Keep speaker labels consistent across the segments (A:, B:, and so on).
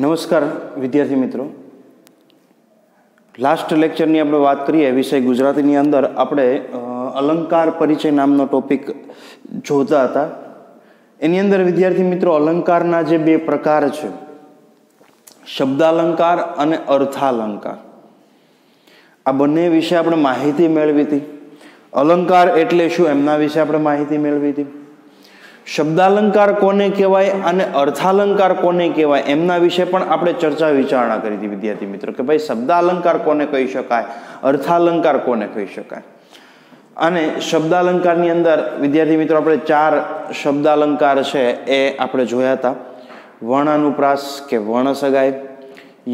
A: નમસ્કાર વિદ્યાર્થી મિત્રો, લાસ્ટ લેક્ચરની આપણે વાત કરીએ વિષય ગુજરાતીની અંદર આપણે અલંકાર પરિચય નામનો ટોપિક જોતા હતા. એની અંદર વિદ્યાર્થી મિત્રો અલંકારના જે બે પ્રકાર છે, શબ્દાલંકાર અને અર્થાલંકાર, આ બંને વિશે આપણે માહિતી મેળવી હતી. અલંકાર એટલે શું એમના વિશે આપણે માહિતી મેળવી હતી. શબ્દાલંકાર કોને કહેવાય અને અર્થાલંકાર કોને કહેવાય એમના વિશે પણ આપણે ચર્ચા વિચારણા કરી હતી વિદ્યાર્થી મિત્રો, કે ભાઈ શબ્દાલંકાર કોને કહી શકાય, અર્થાલંકાર કોને કહી શકાય. અને શબ્દાલંકારની અંદર વિદ્યાર્થી મિત્રો આપણે 4 શબ્દાલંકાર છે એ આપણે જોયા હતા. વર્ણાનુપ્રાસ કે વર્ણસગાઈ,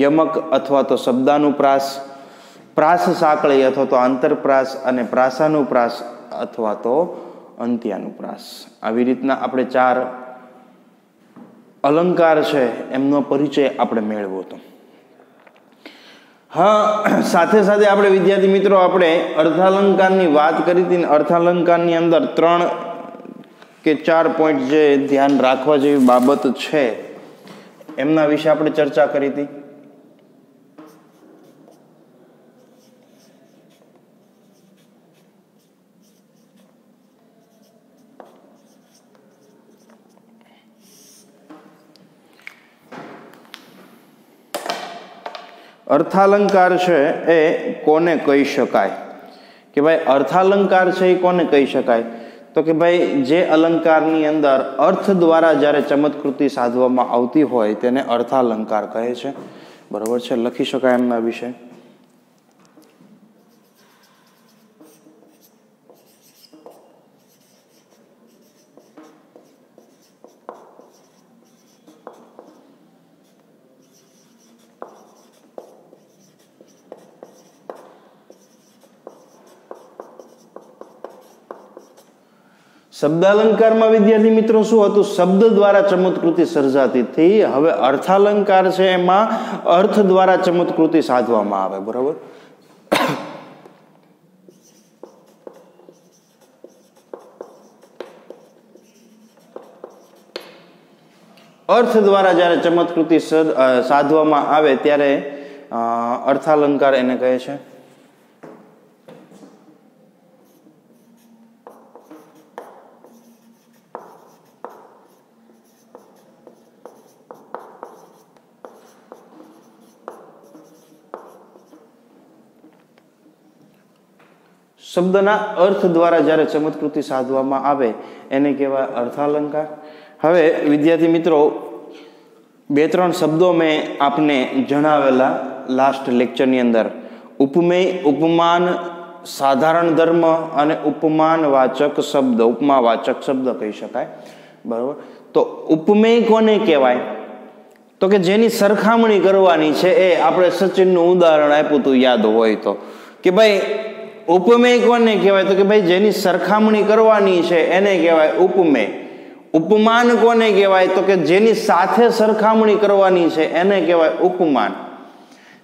A: યમક અથવા તો શબ્દાનુપ્રાસ, પ્રાસ સાંકળી અથવા તો આંતરપ્રાસ અને પ્રાસાનુપ્રાસ અથવા તો અંત્યાનુપ્રાસ. આવી રીતના આપણે 4 અલંકાર છે એમનો પરિચય આપણે મેળવ્યો હતો. હા, સાથે સાથે આપણે વિદ્યાર્થી મિત્રો આપણે અર્થાલંકારની વાત કરી હતી. અર્થાલંકારની અંદર 3 કે 4 પોઈન્ટ જે ધ્યાન રાખવા જેવી બાબત છે એમના વિશે આપણે ચર્ચા કરી હતી. અર્થાલંકાર છે એ કોને કહી શકાય, કે ભાઈ અર્થાલંકાર છે એ કોને કહી શકાય, તો કે ભાઈ જે અલંકારની અંદર અર્થ દ્વારા જ્યારે ચમત્કૃતિ સાધવામાં આવતી હોય તેને અર્થાલંકાર કહે છે. બરોબર છે, લખી શકાય એમના વિશે. શબ્દાલંકારમાં વિદ્યાર્થી મિત્રો શું હતું, શબ્દ દ્વારા ચમત્કૃતિ સર્જાતી હતી. હવે અર્થાલંકાર છે એમાં અર્થ દ્વારા ચમત્કૃતિ સાધવામાં આવે. બરોબર, અર્થ દ્વારા જ્યારે ચમત્કૃતિ સાધવામાં આવે ત્યારે અર્થાલંકાર એને કહે છે. શબ્દના અર્થ દ્વારા જ્યારે ચમત્કૃતિ સાધવામાં આવે એને કહેવાય અર્થાલંકાર. હવે વિદ્યાર્થી મિત્રો 2-3 શબ્દો મેં આપને જણાવેલા લાસ્ટ લેક્ચરની અંદર. ઉપમેય, ઉપમાન, સાધારણ ધર્મ અને ઉપમાનવાચક શબ્દ, ઉપમાવાચક શબ્દ કહી શકાય. બરોબર, તો ઉપમેય કોને કહેવાય, તો કે જેની સરખામણી કરવાની છે. એ આપણે સચિનનું ઉદાહરણ આપ્યું હતું યાદ હોય તો, કે ભાઈ ઉપમેય કોને કહેવાય, તો કે ભાઈ જેની સરખામણી કરવાની છે એને કહેવાય ઉપમેય. ઉપમાન કોને કહેવાય, તો કે જેની સાથે સરખામણી કરવાની છે એને કહેવાય ઉપમાન.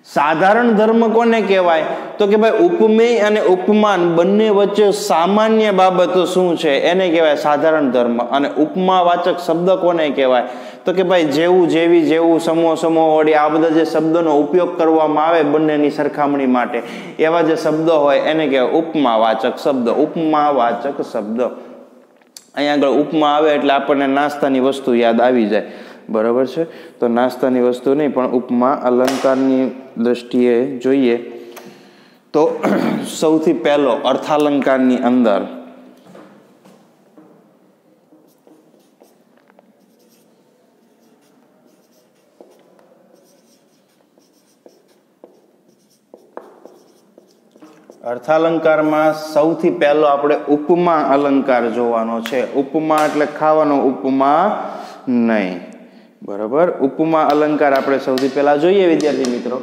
A: સાધારણ ધર્મ કોને કહેવાય, તો કે ભાઈ ઉપમેય અને ઉપમાન બંને વચ્ચે સામાન્ય બાબતો શું છે એને કહેવાય સાધારણ ધર્મ. અને ઉપમાવાચક શબ્દ કોને કહેવાય, તો કે ભાઈ જેવું, જેવી, જેવું, સમૂહ, સમૂહ વળી આ બધા જે શબ્દોનો ઉપયોગ કરવામાં આવે બંનેની સરખામણી માટે, એવા જે શબ્દો હોય એને કહેવાય ઉપમાવાચક શબ્દ. ઉપમાવાચક શબ્દ. અહીંયા આગળ ઉપમા આવે એટલે આપણને નાસ્તાની વસ્તુ યાદ આવી જાય. બરોબર છે, તો નાસ્તાની વસ્તુ નહીં પણ ઉપમા અલંકારની દ્રષ્ટિએ જોઈએ તો સૌથી પહેલો અર્થાલંકારની અંદર અર્થાલંકારમાં સૌથી પહેલો આપણે ઉપમા અલંકાર જોવાનો છે. ઉપમા એટલે ખાવાનો ઉપમા નહીં. બરોબર, ઉપમા અલંકાર આપણે સૌથી પહેલા જોઈએ વિદ્યાર્થી મિત્રો.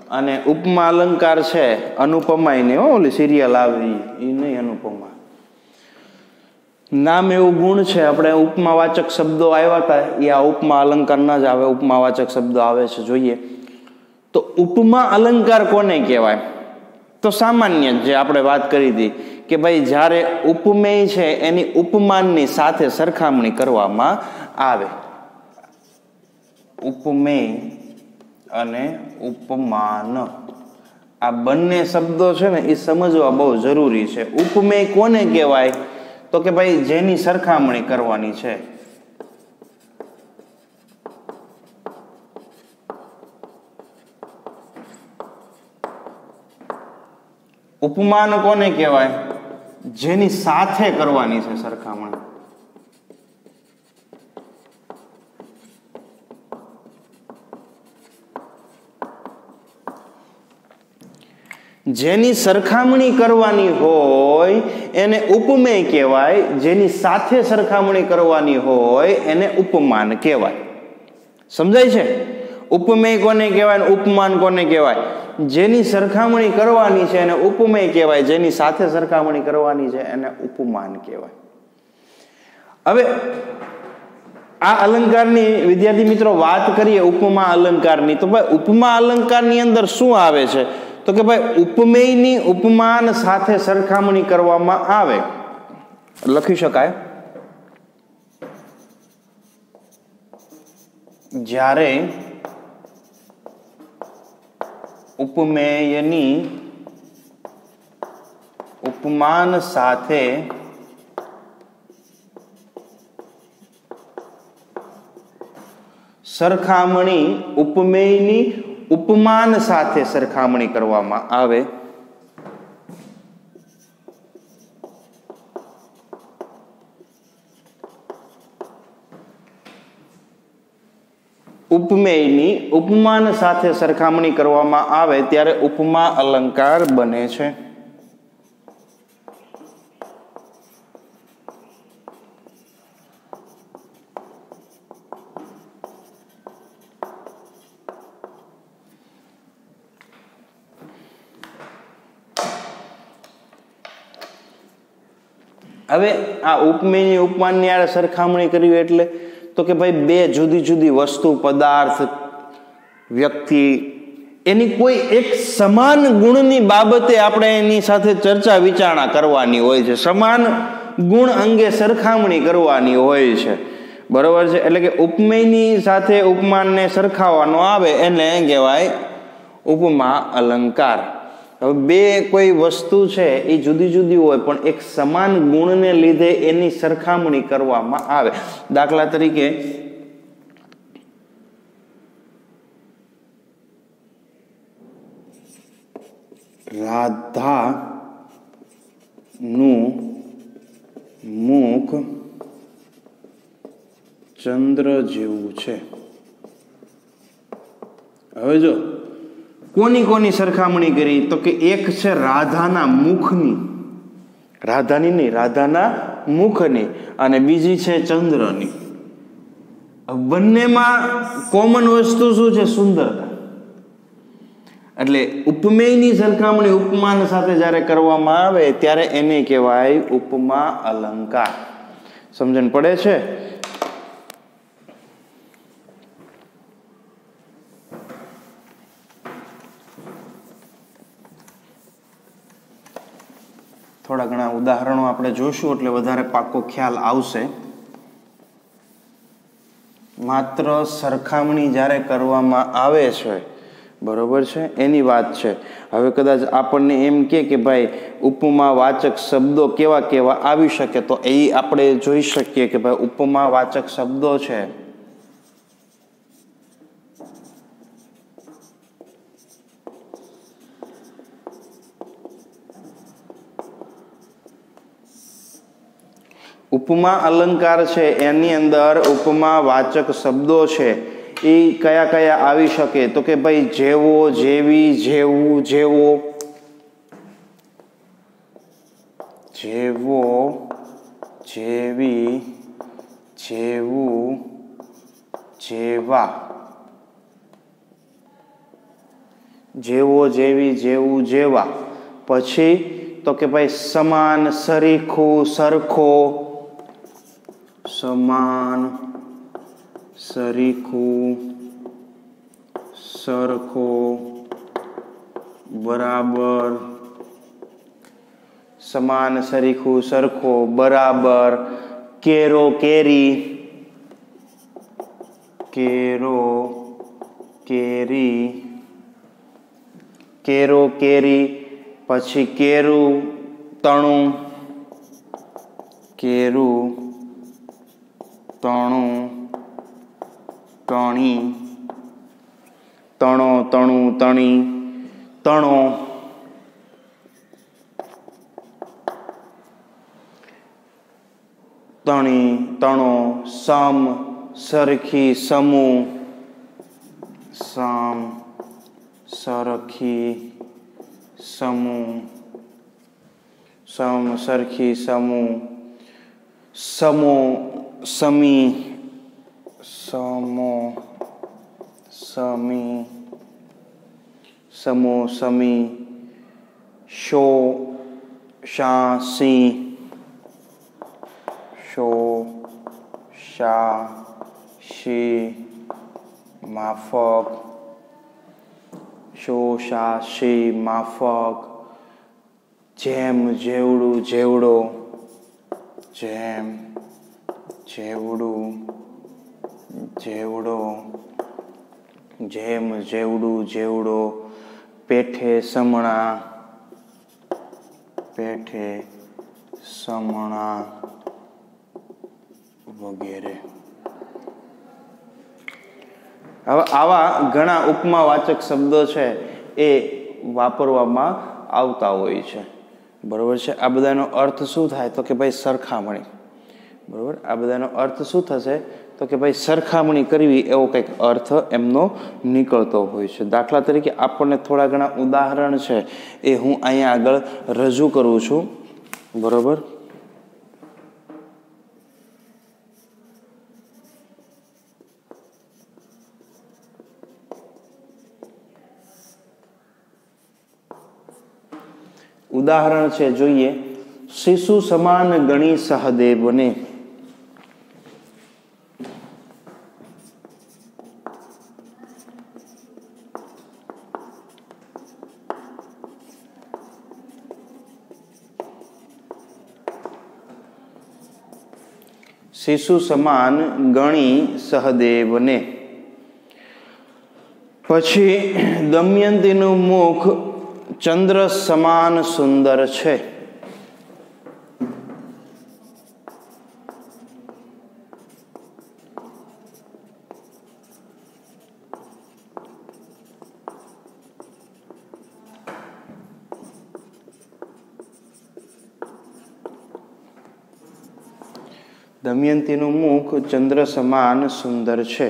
A: અને ઉપમા અલંકાર છે અનુપમાય નહીં, ઓલી સિરિયલ આવી એ નહીં, અનુપમા નામ એવું ગુણ છે. આપણે ઉપમાવાચક શબ્દો આવ્યા હતા એ આ ઉપમા અલંકાર ના જ આવે, ઉપમાવાચક શબ્દો આવે છે. જોઈએ તો ઉપમા અલંકાર કોને કહેવાય, તો સામાન્ય જે આપણે વાત કરી હતી કે ભાઈ જ્યારે ઉપમેય છે એની ઉપમાનની સાથે સરખામણી કરવામાં આવે. ઉપમેય અને ઉપમાન, આ બંને શબ્દો છે ને એ સમજવા બહુ જરૂરી છે. ઉપમેય કોને કહેવાય? તો કે ભાઈ જેની સરખામણી કરવાની છે. ઉપમાન કોને કહેવાય? જેની સાથે કરવાની છે સરખામણી. જેની સરખામણી કરવાની હોય એને ઉપમેય કહેવાય. જેની સાથે સરખામણી કરવાની હોય એને ઉપમાન કહેવાય. સમજાય છે? ઉપમેય કોને કહેવાય, ઉપમાન કોને કહેવાય? જેની સરખામણી કરવાની છે એને ઉપમેય કહેવાય. જેની સાથે સરખામણી કરવાની છે એને ઉપમાન કહેવાય. હવે આ અલંકારની વિદ્યાર્થી મિત્રો વાત કરીએ ઉપમા અલંકારની, તો ભાઈ ઉપમા અલંકારની અંદર શું આવે છે? તો કે ભાઈ ઉપમેયની ઉપમાન સાથે સરખામણી કરવામાં આવે. લખી શકાય જ્યારે ઉપમેયની ઉપમાન સાથે સરખામણી, ઉપમેયની ઉપમાન સાથે સરખામણી કરવામાં આવે ઉપમેયની ઉપમાન સાથે સરખામણી કરવામાં આવે ત્યારે ઉપમા અલંકાર બને છે. હવે આ ઉપમેયની ઉપમાનની આરે સરખામણી કરી એટલે તો કે ભાઈ બે જુદી જુદી વસ્તુ, પદાર્થ, વ્યક્તિ, એની કોઈ એક સમાન ગુણની બાબતે આપણે એની સાથે ચર્ચા વિચારણા કરવાની હોય છે. સમાન ગુણ અંગે સરખામણી કરવાની હોય છે. બરોબર છે? એટલે કે ઉપમેયની સાથે ઉપમાનને સરખાવવાનો આવે એને કહેવાય ઉપમા અલંકાર. હવે બે કોઈ વસ્તુ છે એ જુદી જુદી હોય પણ એક સમાન ગુણને લીધે એની સરખામણી કરવામાં આવે. દાખલા તરીકે રાધાનું મુખ ચંદ્ર જેવું છે. હવે જો કોની કોની સરખામણી કરી? તો કે એક છે રાધાના મુખની, રાધાની નહીં, રાધાના મુખની, અને બીજી છે ચંદ્રની. બંનેમાં કોમન વસ્તુ શું છે? સુંદરતા. એટલે ઉપમેયની સરખામણી ઉપમાન સાથે જ્યારે કરવામાં આવે ત્યારે એને કહેવાય ઉપમા અલંકાર. સમજણ પડે છે? થોડા ઘણા ઉદાહરણો આપણે જોશું એટલે વધારે પાકો ખ્યાલ આવશે. માત્ર સરખામણી જ્યારે કરવામાં આવે છે, બરોબર છે, એની વાત છે. હવે કદાચ આપણને એમ કે ભાઈ ઉપમા વાચક શબ્દો કેવા કેવા આવી શકે, તો એ આપણે જોઈ શકીએ કે ભાઈ ઉપમા વાચક શબ્દો છે ઉપમા અલંકાર છે એની અંદર ઉપમા વાચક શબ્દો છે એ કયા કયા આવી શકે? તો કે ભાઈ જેવો, જેવી, જેવું, જેવો, જેવો, જેવી, જેવું, જેવા, જેવો, જેવી, જેવું, જેવા. પછી તો કે ભાઈ સમાન, સરીખું, સરખો, સમાન, સરીખું, સરખો, બરાબર, સમાન, સરીખું, સરખો, બરાબર, કેરો, કેરી, કેરો, केरी, केरो केरी, पछी केरू तणु, केरू तणु तणी, तणो तणु तणी, तणो, तणी तणो, सम सरखी समूह, सम सरखी समूह, सम सरखी समूह, समो समी, समो समी, समो समी, शो शा सी, शो शा शी, माफक, शो शा शी माफक, जेम जेवड़ू जेवड़ो, जेम जेवड़ू जेवड़ो, जेम जेवड़ू जेवड़ो, पेठे समणा, पेठे समणा वगैरह। હવે આવા ઘણા ઉપમાવાચક શબ્દો છે એ વાપરવામાં આવતા હોય છે, બરોબર છે। આ બધાનો અર્થ શું થાય તો કે ભાઈ સરખામણી, બરોબર। આ બધાનો અર્થ શું થશે તો કે ભાઈ સરખામણી કરવી, એવો કંઈક અર્થ એમનો નીકળતો હોય છે। દાખલા તરીકે આપણને થોડા ઘણા ઉદાહરણ છે એ હું અહીંયા આગળ રજૂ કરું છું, બરોબર। उदाहरण છે જોઈએ, शिशु समान गणी सहदेवने, शिशु समान गणी सहदेवने। पछी दमयंतीનું मुख चंद्र समान सुंदर छे। दमयंतीનું मुख चंद्र समान सुंदर छे।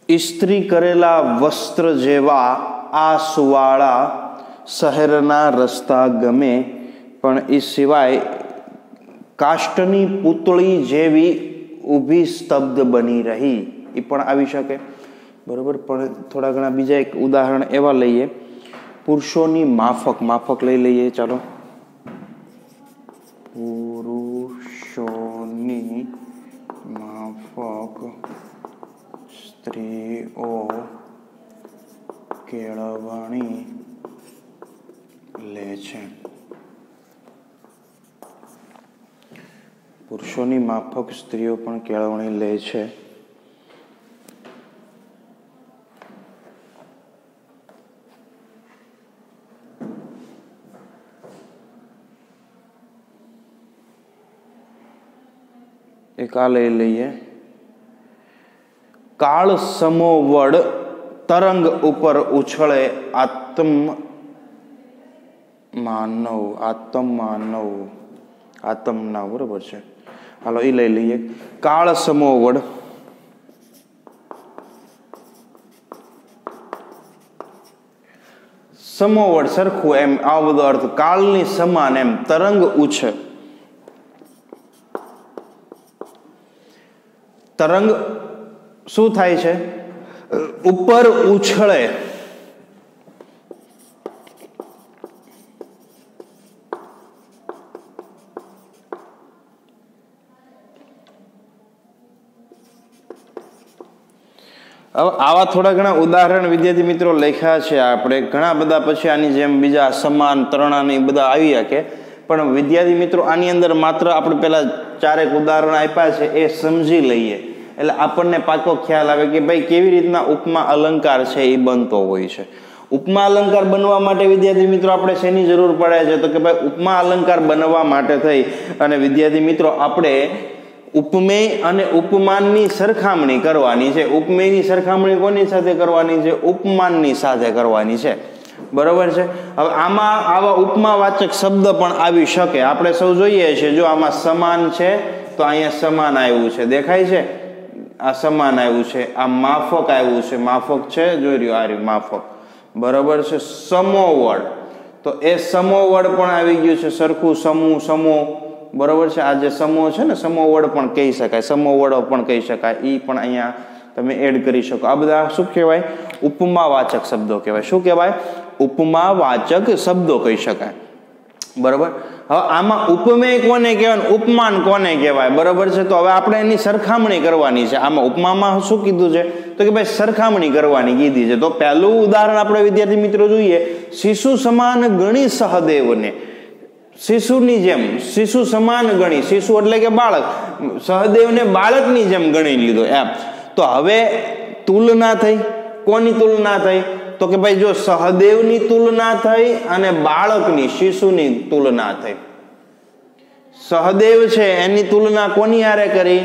A: इस्त्री करेला वस्त्र जेवा आ सुवाळा शहरना रस्ता गमे, पण ई सिवाय काष्टनी पुतળી जेवी ऊभी स्तब्ध बनी रही, ई पण आवी शके, बरोबर। पण थोड़ा घणा बीजा एक उदाहरण एवा लईए, पुरुषोनी माफक, माफक लई लईए, चालो। पुरुषोनी माफक स्त्रीओ केळवणी ले छे। पुरुषोनी माफक स्त्रीओ पण केळवणी ले छे। एक आ लई लईए, काल समो वड तरंग ऊपर उछळे आत्म मानव, आत्म मानव, आत्म ना, बरोबर है। हालो ई लई लईए, काल समो वड, समो वड सरखू एम, आ बधो अर्थ कालनी समान एम, तरंग उछे, तरंग શું થાય છે ઉપર ઉછળે, આવા થોડા ઘણા ઉદાહરણ વિદ્યાર્થી મિત્રો લખ્યા છે આપણે, ઘણા બધા પછી આની જેમ બીજા સમાન તરણાની બધા આવી શકે, પણ વિદ્યાર્થી મિત્રો આની અંદર માત્ર આપણે પેલા 4 ઉદાહરણ આપ્યા છે એ સમજી લઈએ એટલે આપણને પાકો ખ્યાલ આવે કે ભાઈ કેવી રીતના ઉપમા અલંકાર છે એ બનતો હોય છે. ઉપમા અલંકાર બનવા માટે વિદ્યાર્થી મિત્રો આપણે શેની જરૂર પડે છે તો કે ભાઈ ઉપમા અલંકાર બનવા માટે થઈ અને વિદ્યાર્થી મિત્રો આપણે ઉપમેય અને ઉપમાનની સરખામણી કરવાની છે. ઉપમેયની સરખામણી કોની સાથે કરવાની છે? ઉપમાનની સાથે કરવાની છે. બરોબર છે. હવે આમાં આવા ઉપમાવાચક શબ્દ પણ આવી શકે. આપણે સૌ જોઈએ છીએ જો આમાં સમાન છે તો અહીંયા સમાન આવ્યું છે, દેખાય છે? આ સમાન આવ્યું છે, આ માફક આવ્યું છે, માફક છે, જોઈ રહ્યો આ રહ્યું માફક. બરોબર છે. સમોવડ તો એ સમોવડ પણ આવી ગયું છે, સરખું સમૂહ સમો. બરોબર છે. આ જે સમો છે ને સમોવડ પણ કહી શકાય, સમોવડો પણ કહી શકાય, એ પણ અહીંયા તમે એડ કરી શકો. આ બધા શું કહેવાય? ઉપમાવાચક શબ્દો કહેવાય. શું કહેવાય? ઉપમાવાચક શબ્દો કહી શકાય. બરોબર. હવે આમાં ઉપમેય કોને કહેવાય, ઉપમાન કોને કહેવાય? બરોબર છે. તો હવે આપણે એની સરખામણી કરવાની છે. આમાં ઉપમામાં શું કીધું છે તો કે ભાઈ સરખામણી કરવાની કીધી છે. તો પહેલું ઉદાહરણ આપણે વિદ્યાર્થી મિત્રો જોઈએ, શિશુ સમાન ગણી સહદેવને. શિશુની જેમ, શિશુ સમાન ગણી, શિશુ એટલે કે બાળક, સહદેવને બાળકની જેમ ગણી લીધો એમ. તો હવે તુલના થઈ, કોની તુલના થઈ તો કે ભાઈ જો સહદેવની તુલના થઈ અને બાળકની શિશુની તુલના થઈ. સહદેવ છે એની તુલના કોની હારે કરી?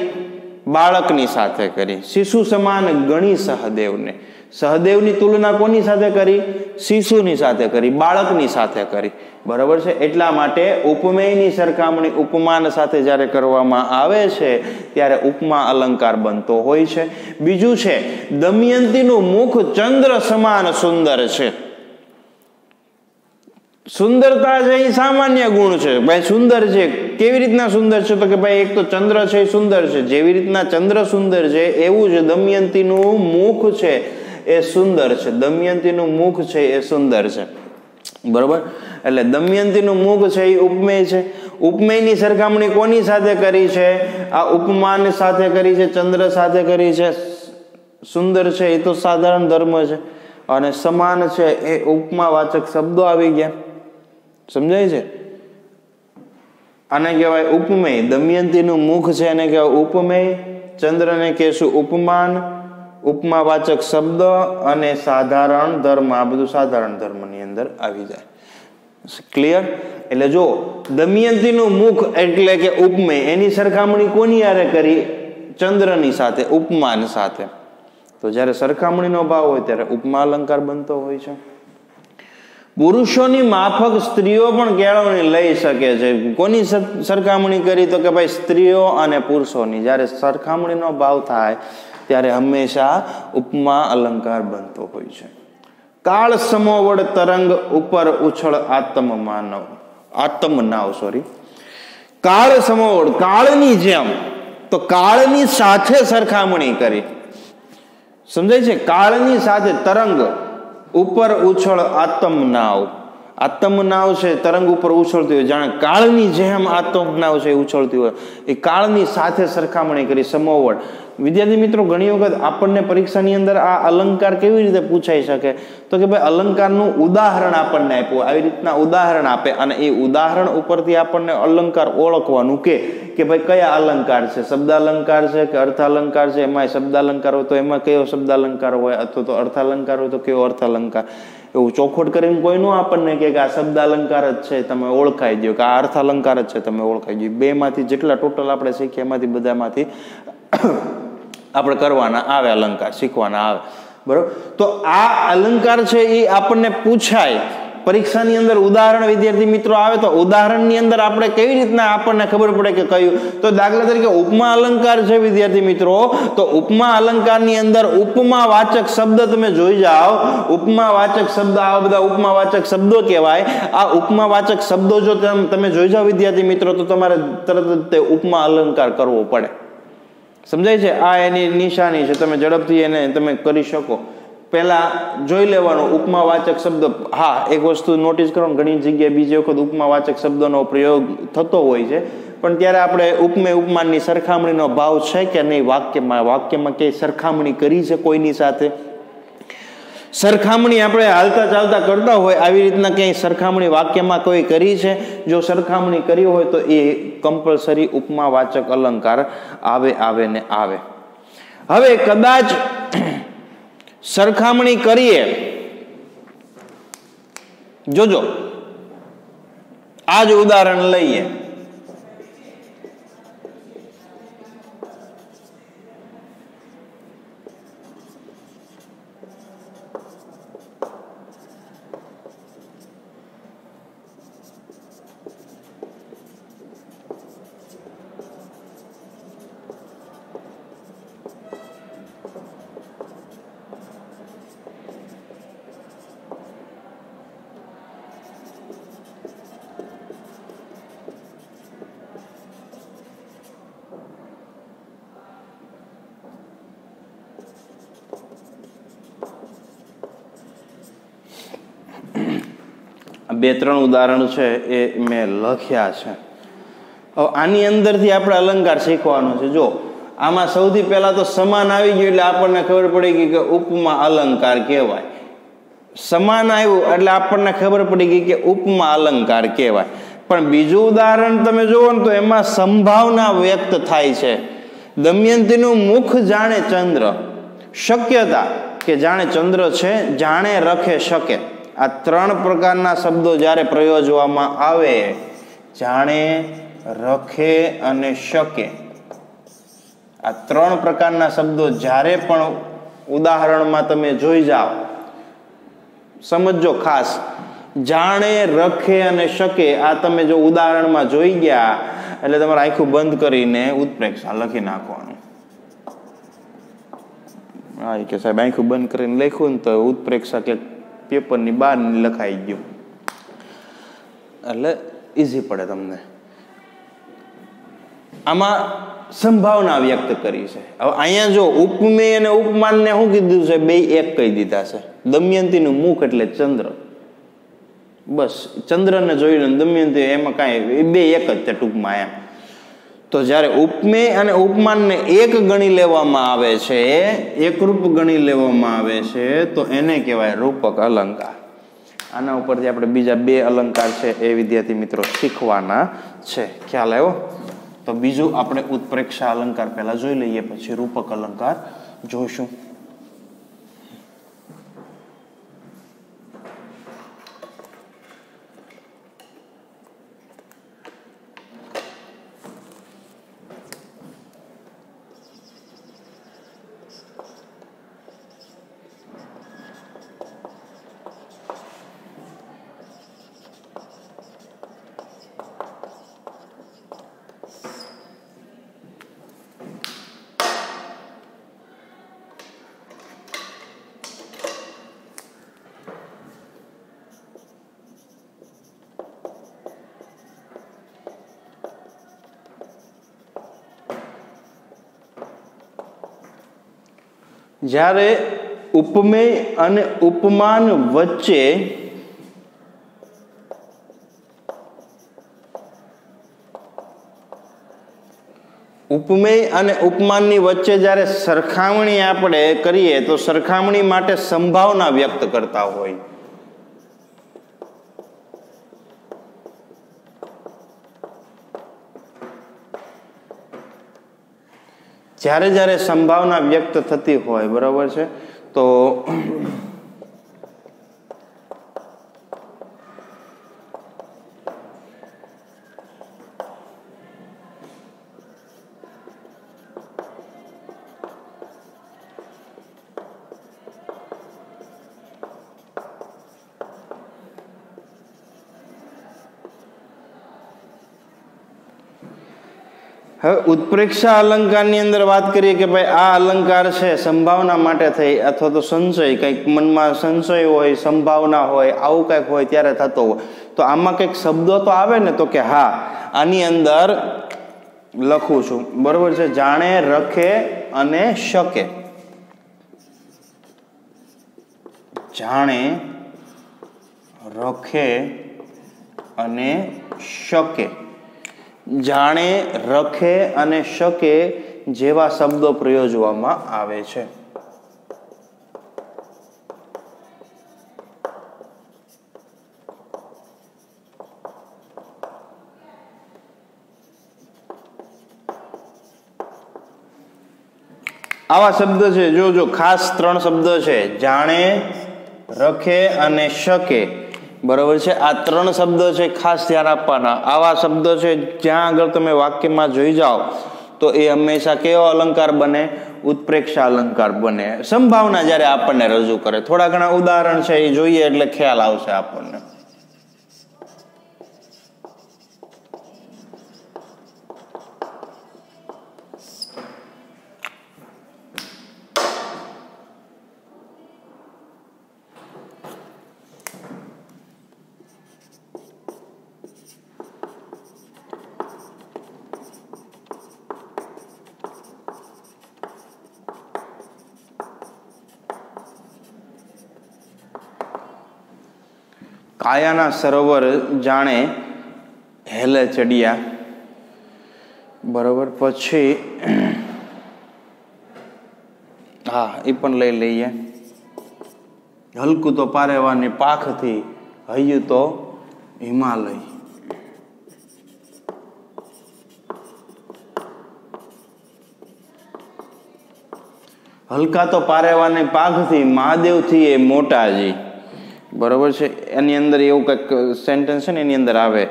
A: બાળકની સાથે કરી. શિશુ સમાન ગણી સહદેવને. સહદેવની તુલના કોની સાથે કરી? શિશુની સાથે કરી, બાળકની સાથે કરી. બરાબર છે. એટલા માટે ઉપમેયની સરખામણી ઉપમાન સાથે જ્યારે કરવામાં આવે છે ત્યારે ઉપમા અલંકાર બનતો હોય છે. બીજું છે દમયંતીનું મુખ ચંદ્ર સમાન સુંદર છે. સુંદરતા છે એ સામાન્ય ગુણ છે ભાઈ, સુંદર છે. કેવી રીતના સુંદર છે તો કે ભાઈ એક તો ચંદ્ર છે એ સુંદર છે, જેવી રીતના ચંદ્ર સુંદર છે એવું જ દમયંતીનું મુખ છે એ સુંદર છે. દમયંતીનું મુખ છે એ સુંદર છે. બરોબર. એટલે દમયંતીનું મુખ છે એ ઉપમેય છે. ઉપમેયની સરખામણી કોની સાથે કરી છે? આ ઉપમાન સાથે કરી છે, ચંદ્ર સાથે કરી છે. સુંદર છે એ તો સાધારણ ધર્મ છે અને સમાન છે એ ઉપમાવાચક શબ્દો આવી ગયા. સમજાય છે? આને કહેવાય ઉપમેય. દમયંતીનું મુખ છે એને કહેવાય ઉપમેય, ચંદ્રને કહેશું ઉપમાન, ઉપમાવાચક શબ્દ અને સાધારણ ધર્મ. આ બધું સાધારણ ધર્મની અંદર આવી જાય. ક્લિયર? એટલે જો દમયંતીનું મુખ એટલે કે ઉપમેય, એની સરખામણી કોની હારે કરી? ચંદ્રની સાથે, ઉપમાન સાથે. તો જ્યારે સરખામણીનો ભાવ હોય ત્યારે ઉપમા અલંકાર બનતો હોય છે. પુરુષોની માફક સ્ત્રીઓ પણ કેળવણી લઈ શકે છે. કોની સરખામણી કરી તો કે ભાઈ સ્ત્રીઓ અને પુરુષોની. જ્યારે સરખામણીનો ભાવ થાય ત્યારે હંમેશા ઉપમા અલંકાર બનતો હોય છે. કાળ સમોવડ તરંગ ઉપર ઉછળ આત્મનાવ સોરી. કાળ સમોવડ, કાળની જેમ, તો કાળની સાથે સરખામણી કરી. સમજાય છે? કાળની સાથે તરંગ ઉપર ઉછળ આત્મનાવ. આત્મનાવ છે તરંગ ઉપર ઉછળતી હોય, જાણે કાળની જેમ આત્મનાવ છે ઉછળતી હોય, એ કાળની સાથે સરખામણી કરી. સમોવડ. વિદ્યાર્થી મિત્રો ઘણી વખત આપણને પરીક્ષાની અંદર આ અલંકાર કેવી રીતે પૂછાઈ શકે તો કે ભાઈ અલંકારનું ઉદાહરણ આપણને આપ્યું, આવી રીતના ઉદાહરણ આપે અને એ ઉદાહરણ ઉપરથી આપણને અલંકાર ઓળખવાનું કે ભાઈ કયા અલંકાર છે, શબ્દ અલંકાર છે કે અર્થ અલંકાર છે. એમાં શબ્દ અલંકાર હોય તો એમાં કયો શબ્દ અલંકાર હોય, અથવા તો અર્થ અલંકાર હોય તો કયો અર્થ અલંકાર. એવું ચોખવટ કરીને કોઈનું આપણને કે આ શબ્દ અલંકાર જ છે તમે ઓળખાઈ દો, કે આ અર્થ અલંકાર જ છે તમે ઓળખાઈ દો. બે માંથી જેટલા ટોટલ આપણે શીખીએ એમાંથી બધામાંથી આપણે કરવાના આવે, અલંકાર શીખવાના આવે. બરોબર. તો આ અલંકાર છે એ આપણને પૂછાય પરીક્ષાની અંદર. ઉદાહરણ વિદ્યાર્થી મિત્રો આવે તો ઉદાહરણની અંદર આપણે કેવી રીતના આપણને ખબર પડે કે કયું. તો દાખલા તરીકે ઉપમા અલંકાર છે વિદ્યાર્થી મિત્રો, તો ઉપમા અલંકારની અંદર ઉપમાવાચક શબ્દ તમે જોઈ જાઓ. ઉપમાવાચક શબ્દ, આવા બધા ઉપમાવાચક શબ્દો કહેવાય. આ ઉપમાવાચક શબ્દો જો તમે જોઈ જાઓ વિદ્યાર્થી મિત્રો તો તમારે તરત જ તે ઉપમા અલંકાર કરવો પડે. સમજાય છે? આ એની નિશાની છે, તમે ઝડપથી એને તમે કરી શકો. પહેલા જોઈ લેવાનું ઉપમાવાચક શબ્દ. હા, એક વસ્તુ નોટિસ કરો, ઘણી જગ્યાએ બીજી વખત ઉપમાવાચક શબ્દનો પ્રયોગ થતો હોય છે, પણ ત્યારે આપણે ઉપમેય ઉપમાનની સરખામણીનો ભાવ છે કે નહીં વાક્યમાં, વાક્યમાં કે સરખામણી કરી છે કોઈની સાથે. સરખામણી આપણે હાલતા ચાલતા કરતા હોય આવી રીતના ક્યાંય સરખામણી વાક્યમાં કોઈ કરી છે? જો સરખામણી કરી હોય તો એ કમ્પલસરી ઉપમાવાચક અલંકાર આવે ને આવે. હવે કદાચ સરખામણી કરીએ, જોજો આ જ ઉદાહરણ લઈએ. બે ત્રણ ઉદાહરણ છે એ મેં લખ્યા છે. હવે આની અંદરથી આપણે અલંકાર શીખવાનો છે. જો આમાં સૌથી પહેલા તો સમાન આવી ગયું એટલે આપણને ખબર પડી ગઈ કે ઉપમા અલંકાર કહેવાય. સમાન આવ્યું એટલે આપણને ખબર પડી ગઈ કે ઉપમા અલંકાર કહેવાય. પણ બીજું ઉદાહરણ તમે જુઓ ને તો એમાં સંભાવના વ્યક્ત થાય છે. દમયંતીનું મુખ જાણે ચંદ્ર, શક્યતા કે જાણે ચંદ્ર છે, જાણે રખે શકે. આ ત્રણ પ્રકારના શબ્દો જ્યારે પ્રયોજવામાં આવે, જાણે, રખે અને શકે, આ ત્રણ પ્રકારના શબ્દો જ્યારે પણ ઉદાહરણમાં તમે જોઈ જાઓ, સમજો ખાસ. જાણે, રખે અને શકે આ તમે જો ઉદાહરણમાં જોઈ ગયા એટલે તમારે આખું બંધ કરીને ઉત્પ્રેક્ષા લખી નાખવાનું. હા કે સાહેબ આખું બંધ કરીને લખ્યું ને તો ઉત્પ્રેક્ષા કે પેપરની બહાર લખાઈ ગયું એટલે ઈઝી પડે તમને. આમાં સંભાવના વ્યક્ત કરી છે. હવે અહીંયા જો ઉપમેય અને ઉપમાનને શું કીધું છે? બે એક કહી દીધા છે. દમયંતીનું મુખ એટલે ચંદ્ર, બસ ચંદ્રને જોઈને દમયંતી એમાં કાંઈ બે એક જ છે ટૂંકમાં એમ. તો જ્યારે ઉપમેય અને ઉપમાનને એક ગણી લેવામાં આવે છે, એકરૂપ ગણી લેવામાં આવે છે તો એને કહેવાય રૂપક અલંકાર. આના ઉપરથી આપણે બીજા બે અલંકાર છે એ વિદ્યાર્થી મિત્રો શીખવાના છે. ખ્યાલ આવ્યો? તો બીજું આપણે ઉત્પ્રેક્ષા અલંકાર પહેલા જોઈ લઈએ, પછી રૂપક અલંકાર જોઈશું. જ્યારે ઉપમેય અને ઉપમાન વચ્ચે ઉપમેય અને ઉપમાનની વચ્ચે જ્યારે સરખામણી આપણે કરીએ તો સરખામણી માટે સંભાવના વ્યક્ત કરતા હોય. જ્યારે જ્યારે સંભાવના વ્યક્ત થતી હોય, બરાબર છે, તો હવે ઉત્પ્રેક્ષા અલંકારની અંદર વાત કરીએ કે ભાઈ આ અલંકાર છે સંભાવના માટે થઈ, અથવા તો સંશય, કંઈક મનમાં સંશય હોય, સંભાવના હોય, આવું કંઈક હોય ત્યારે થતો હોય. તો આમાં કંઈક શબ્દો તો આવે ને? તો કે હા, આની અંદર લખું છું, બરોબર છે, જાણે, રખે અને શકે. જાણે, રખે અને શકે. જાણે, રખે અને શકે જેવા શબ્દો પ્રયોજવામાં આવે છે. આવા શબ્દ છે, જો ખાસ 3 શબ્દ છે, જાણે, રખે અને શકે. બરોબર છે. આ 3 શબ્દ છે, ખાસ ધ્યાન આપવાના. આવા શબ્દ છે જ્યાં આગળ તમે વાક્યમાં જોઈ જાઓ તો એ હંમેશા કેવો અલંકાર બને? ઉત્પ્રેક્ષા અલંકાર બને. સંભાવના જ્યારે આપણને રજૂ કરે. થોડા ઘણા ઉદાહરણ છે એ જોઈએ એટલે ખ્યાલ આવશે આપણને. કાયાના સરોવર જાણે હેલે ચડિયા. બરોબર. પછી હા, એ પણ લઈ લઈએ. હલકું તો પારેવાની પાખથી, હૈયું તો હિમાલય. હલકા તો પારેવાની પાખથી, મહાદેવથી એ મોટાજી. બરોબર છે. એની અંદર એવું કંઈક સેન્ટેન્સ છે ને, એની અંદર આવે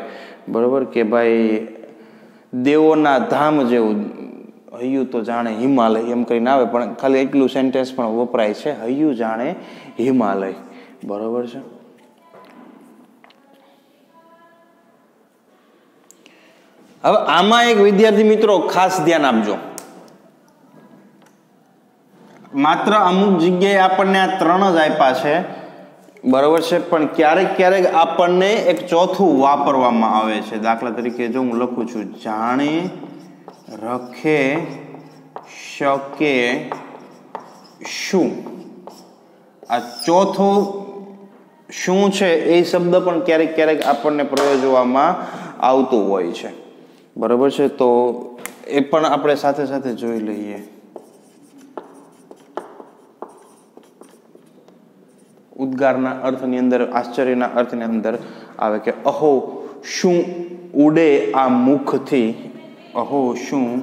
A: બરોબર કે ભાઈ દેવોના ધામ જેવું હૈયું તો જાણે હિમાલય એમ કરીને આવે, પણ ખાલી એટલું સેન્ટેન્સ પણ વપરાય છે, હૈયું જાણે હિમાલય. બરોબર છે. હવે આમાં એક વિદ્યાર્થી મિત્રો ખાસ ધ્યાન આપજો. માત્ર અમુક જગ્યાએ આપણને આ 3 જ આપ્યા છે. બરોબર છે. પણ ક્યારેક ક્યારેક આપણને એક ચોથું વાપરવામાં આવે છે. દાખલા તરીકે જો હું લખું છું, જાણે, રખે, શકે, શું. આ ચોથું શું છે એ શબ્દ પણ ક્યારેક ક્યારેક આપણને પ્રયોજવામાં આવતું હોય છે. બરોબર છે. તો એ પણ આપણે સાથે સાથે જોઈ લઈએ. ઉદ્ગારના અર્થની અંદર, આશ્ચર્યના અર્થની અંદર આવે કે અહો શું ઉડે આ મુખથી. અહો શું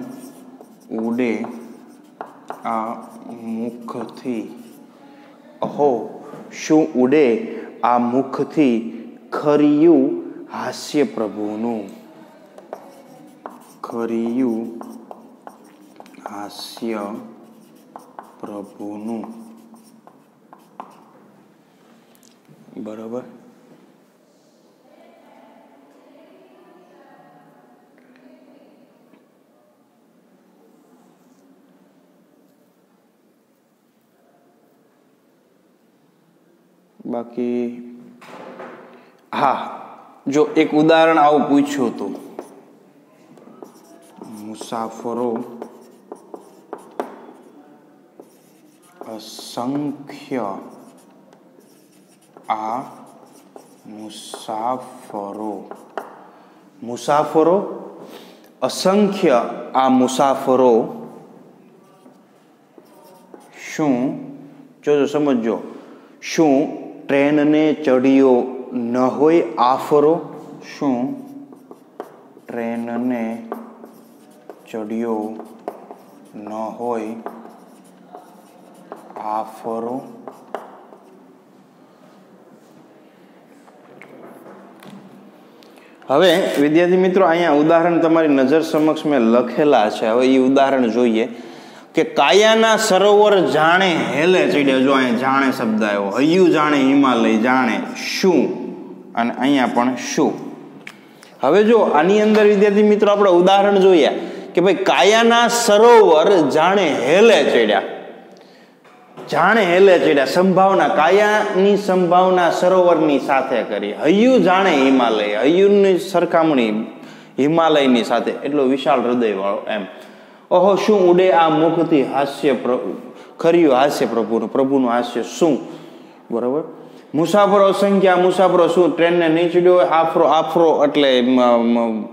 A: ઉડે આ મુખથી. અહો શું ઉડે આ મુખથી, ખરિયું હાસ્ય પ્રભુનું. ખરિયું હાસ્ય પ્રભુનું. બરોબર. બાકી હા, જો એક ઉદાહરણ આવું પૂછ્યું હતું, મુસાફરો અસંખ્ય. આ મુસાફરો, મુસાફરો અસંખ્ય. આ મુસાફરો શું, જોજો સમજો, શું ટ્રેનને ચડ્યો ન હોય આફરો. શું ટ્રેનને ચડ્યો ન હોય આફરો. હવે વિદ્યાર્થી મિત્રો, અહીંયા ઉદાહરણ તમારી નજર સમક્ષ મેં લખેલા છે. હવે એ ઉદાહરણ જોઈએ કે કાયાના સરોવર જાણે હેલે ચડ્યા. જો અહીંયા જાણે શબ્દ આવ્યો, હૈયું જાણે હિમાલય, જાણે શું, અને અહીંયા પણ શું. હવે જો આની અંદર વિદ્યાર્થી મિત્રો આપણે ઉદાહરણ જોઈએ કે ભાઈ કાયાના સરોવર જાણે હેલે ચડ્યા. જાણે હેલે ચડ્યા, સંભાવના, કાયાની સંભાવના સરોવરની સાથે કરી. હૈયું જાણે હિમાલય, હૈયુંની સરખામણી હિમાલયની સાથે, એટલો વિશાળ હૃદય વાળો એમ. ઓહો શું ઉડે આ મુખથી, હાસ્ય ખર્યું હાસ્ય પ્રભુનું, પ્રભુનું હાસ્ય શું. બરોબર. મુસાફરો સંખ્યા, મુસાફરો શું ટ્રેનને નહીં ચડ્યો હોય. આફરો, આફરો એટલે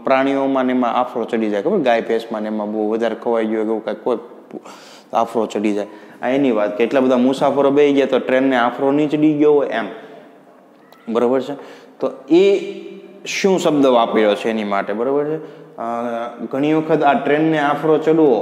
A: પ્રાણીઓમાં ને એમાં આફરો ચડી જાય, ખબર ગાય ભેંસમાં ને એમાં બહુ વધારે ખવાઈ ગયો એવું કાંઈક કોઈ આફરો ચડી જાય. આ એની વાત કે એટલા બધા મુસાફરો બેસી ગયા તો ટ્રેનને આફરો નહીં ચડી ગયો હોય એમ. બરોબર છે. તો એ શું શબ્દ વાપર્યો છે એની માટે. બરોબર છે. ઘણી વખત આ ટ્રેનને આફરો ચડવો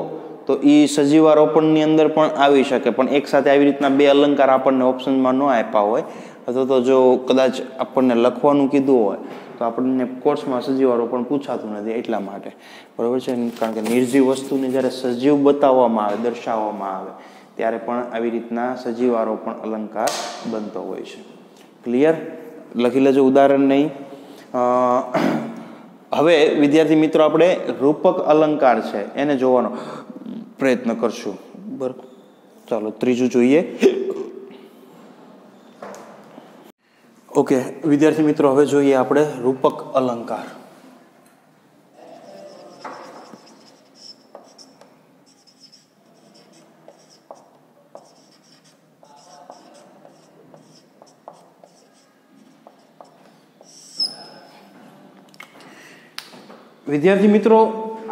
A: તો તો એ સજીવારોપણની અંદર પણ આવી શકે, પણ એક સાથે આવી રીતના બે અલંકાર આપણને ઓપ્શનમાં ન આપ્યા હોય, અથવા તો જો કદાચ આપણને લખવાનું કીધું હોય તો આપણને કોર્સમાં સજીવારોપણ પૂછાતું નથી એટલા માટે, બરાબર છે. કારણ કે નિર્જીવ વસ્તુને જ્યારે સજીવ બતાવવામાં આવે, દર્શાવવામાં આવે, ત્યારે પણ આવી રીતના સજીવારોપણ અલંકાર બનતો હોય છે. ક્લિયર? લખી લેજો ઉદાહરણ નહીં. હવે વિદ્યાર્થી મિત્રો આપણે રૂપક અલંકાર છે એને જોવાનો પ્રયત્ન કરશું. બરાબર, ચાલો ત્રીજું જોઈએ. ઓકે વિદ્યાર્થી મિત્રો, હવે જોઈએ આપણે રૂપક અલંકાર. વિદ્યાર્થી મિત્રો,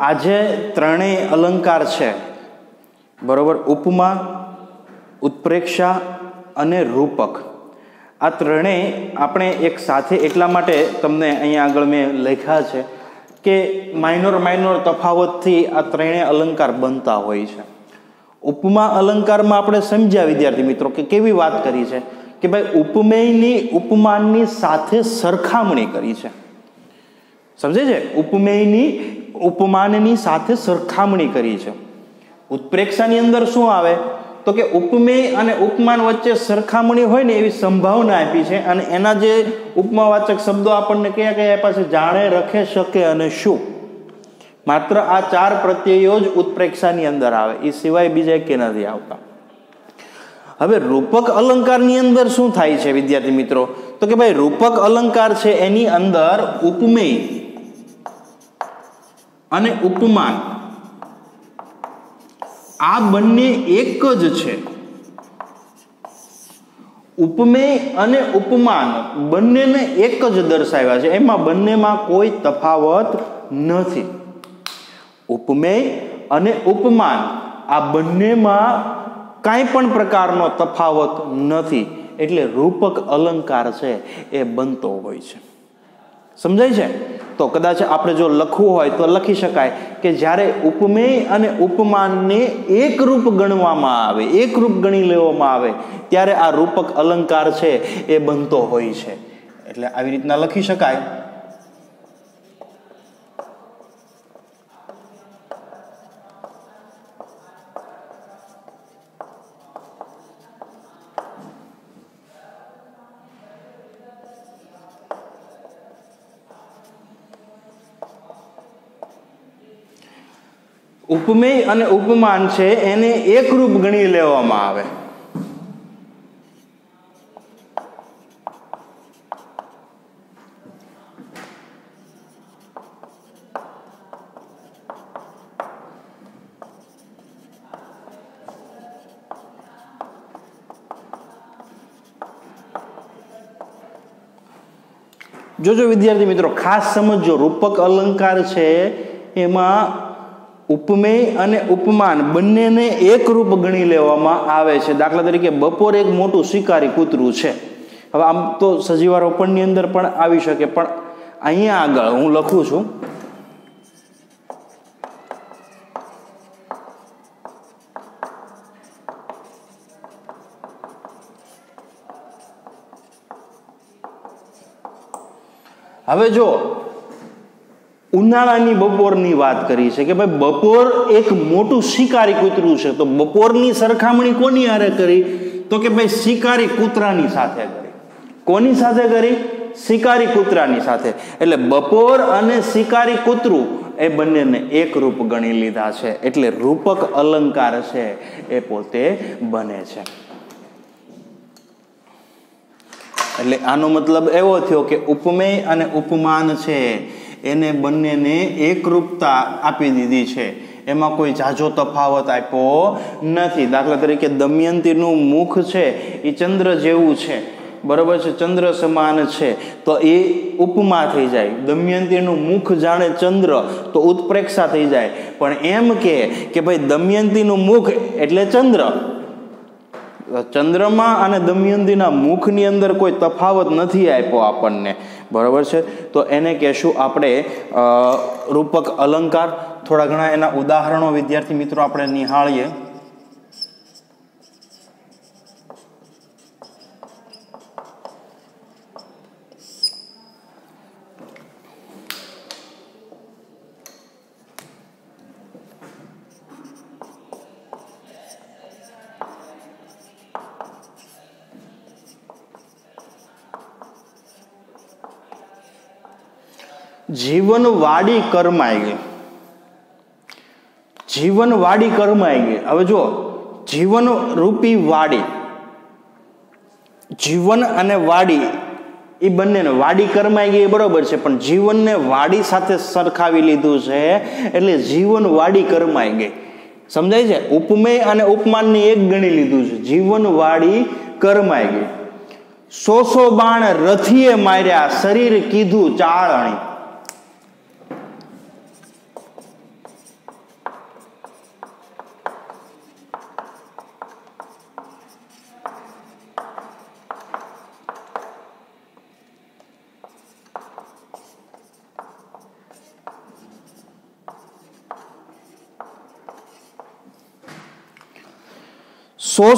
A: આજે ત્રણેય અલંકાર છે, બરોબર, ઉપમા, ઉત્પ્રેક્ષા અને રૂપક. આ ત્રણેય આપણે એક સાથે એટલા માટે તમને અહીંયા આગળ મેં લખ્યા છે કે માઇનોર તફાવતથી આ ત્રણેય અલંકાર બનતા હોય છે. ઉપમા અલંકારમાં આપણે સમજ્યા વિદ્યાર્થી મિત્રો કે કેવી વાત કરી છે કે ભાઈ ઉપમેયની ઉપમાનની સાથે સરખામણી કરી છે. સમજે છે? ઉપમેયની ઉપમાનની સાથે સરખામણી કરી છે. ઉત્પ્રેક્ષાની અંદર શું આવે તો કે ઉપમેય અને ઉપમાન વચ્ચે સરખામણી હોય ને એવી સંભાવના આપી છે, અને એના જે ઉપમાવાચક શબ્દો આપણને કયા કયા આપ્યા છે? જાણે, રખે, શકે અને શું. માત્ર આ 4 પ્રત્યયો જ ઉત્પ્રેક્ષાની અંદર આવે, એ સિવાય બીજા કે નથી આવતા. હવે રૂપક અલંકારની અંદર શું થાય છે વિદ્યાર્થી મિત્રો? તો કે ભાઈ રૂપક અલંકાર છે એની અંદર ઉપમેય અને ઉપમાન આ બંને એક જ છે. ઉપમેય અને ઉપમાન બંનેને એક જ દર્શાવ્યા છે, એમાં બંનેમાં કોઈ તફાવત નથી. ઉપમેય અને ઉપમાન આ બંનેમાં કાંઈ પણ પ્રકારનો તફાવત નથી, એટલે રૂપક અલંકાર છે એ બનતો હોય છે. સમજાય છે? તો કદાચ આપણે જો લખવું હોય તો લખી શકાય કે જ્યારે ઉપમેય અને ઉપમાનને એકરૂપ ગણવામાં આવે, એકરૂપ ગણી લેવામાં આવે, ત્યારે આ રૂપક અલંકાર છે એ બનતો હોય છે. એટલે આવી રીતના લખી શકાય. ઉપમેય અને ઉપમાન છે એને એકરૂપ ગણી લેવામાં આવે. જોજો વિદ્યાર્થી મિત્રો, ખાસ સમજો, રૂપક અલંકાર છે એમાં ઉપમેય અને ઉપમાન બંનેને એકરૂપ ગણી લેવામાં આવે છે. દાખલા તરીકે બપોર એક મોટું શિકારી કૂતરું છે. હવે આમ તો સજીવારોપણની અંદર પણ આવી શકે, પણ અહીંયા આગળ હું લખું છું હવે જો ઉનાળાની બપોરની વાત કરી છે કે ભાઈ બપોર એક મોટું શિકારી કૂતરું છે, તો બપોરની સરખામણી કોની હારે કરી? તો કે ભાઈ શિકારી કૂતરાની સાથે કરી. કોની સાથે કરી? શિકારી કૂતરાની સાથે. એટલે બપોર અને શિકારી કૂતરું એ બંનેને એકરૂપ ગણી લીધા છે, એટલે રૂપક અલંકાર છે એ પોતે બને છે. એટલે આનો મતલબ એવો થયો કે ઉપમેય અને ઉપમાન છે એને બંનેને એકરૂપતા આપી દીધી છે, એમાં કોઈ ઝાઝો તફાવત આપ્યો નથી. દાખલા તરીકે દમયંતીનું મુખ છે એ ચંદ્ર જેવું છે, બરોબર છે, ચંદ્ર સમાન છે, તો એ ઉપમા થઈ જાય. દમયંતીનું મુખ જાણે ચંદ્ર, તો ઉત્પ્રેક્ષા થઈ જાય. પણ એમ કે ભાઈ દમયંતીનું મુખ એટલે ચંદ્ર, ચંદ્રમા અને દમયંતીના મુખની અંદર કોઈ તફાવત નથી આપ્યો આપણને, બરોબર છે. તો એને કહેશું આપણે રૂપક અલંકાર. થોડા ઘણા એના ઉદાહરણો વિદ્યાર્થી મિત્રો આપણે નિહાળીએ. જીવન વાડી કરમાઈ ગઈ. જીવન વાડી કરમાઈ ગઈ. હવે જો જીવન રૂપી વાડી, જીવન અને વાડી એ બંનેને વાડી કરમાઈ ગઈ બરોબર છે, પણ જીવનને વાડી સાથે સરખાવી લીધું છે એટલે જીવન વાડી કરમાઈ ગઈ. સમજાય છે? ઉપમેય અને ઉપમાનને એક ગણી લીધું છે. જીવન વાડી કરમાઈ ગઈ. 100 બાણ રથીએ માર્યા, શરીર કીધું ચાળણી.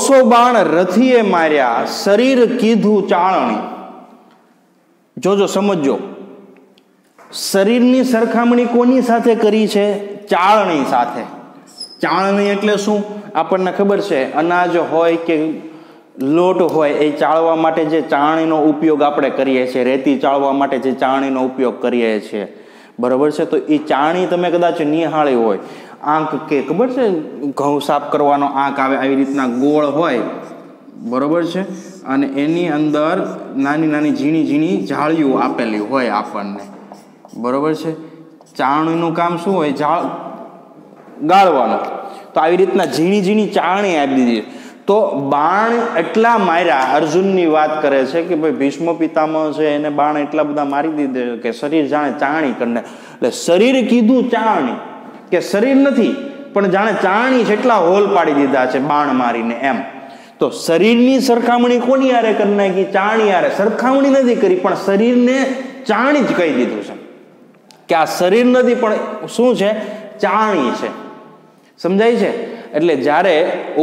A: સો બાણ રથીએ માર્યા, શરીર કીધું ચાળણી. જોજો, સમજો, શરીરની સરખામણી કોની સાથે કરી છે? ચાળણી સાથે. ચાળણી એટલે શું? આપણને ખબર છે, અનાજ હોય કે લોટ હોય એ ચાળવા માટે જે ચાળણીનો ઉપયોગ આપણે કરીએ છીએ, રેતી ચાળવા માટે જે ચાળણીનો ઉપયોગ કરીએ છીએ, બરોબર છે. તો એ ચાળણી તમે કદાચ નિહાળી હોય, આંક કે ખબર છે ઘઉં સાફ કરવાનો આંક આવે આવી રીતના ગોળ હોય, બરોબર છે, અને એની અંદર નાની નાની ઝીણી ઝીણી જાળીઓ આપેલી હોય આપણને, બરોબર છે. ચાળણીનું કામ શું હોય? ગાળવાનું. તો આવી રીતના ઝીણી ઝીણી ચાળણી આપી દીધી. તો બાણ એટલા માર્યા, અર્જુનની વાત કરે છે કે ભાઈ ભીષ્મ પિતામહ છે એને બાણ એટલા બધા મારી દીધે કે શરીર જાણે ચાણી કરીને. એટલે શરીર કીધું ચાળણી, કે શરીર નથી પણ જાણે ચાણી જેટલા હોલ પાડી દીધા છે બાણ મારીને એમ. તો શરીરની સરખામણી કોની હારે કરી નાખી? ચાણી હારે. સરખામણી નથી કરી પણ શરીરને ચાણી જ કહી દીધું છે કે આ શરીર નથી પણ શું છે? ચાણી છે. સમજાય છે? એટલે જ્યારે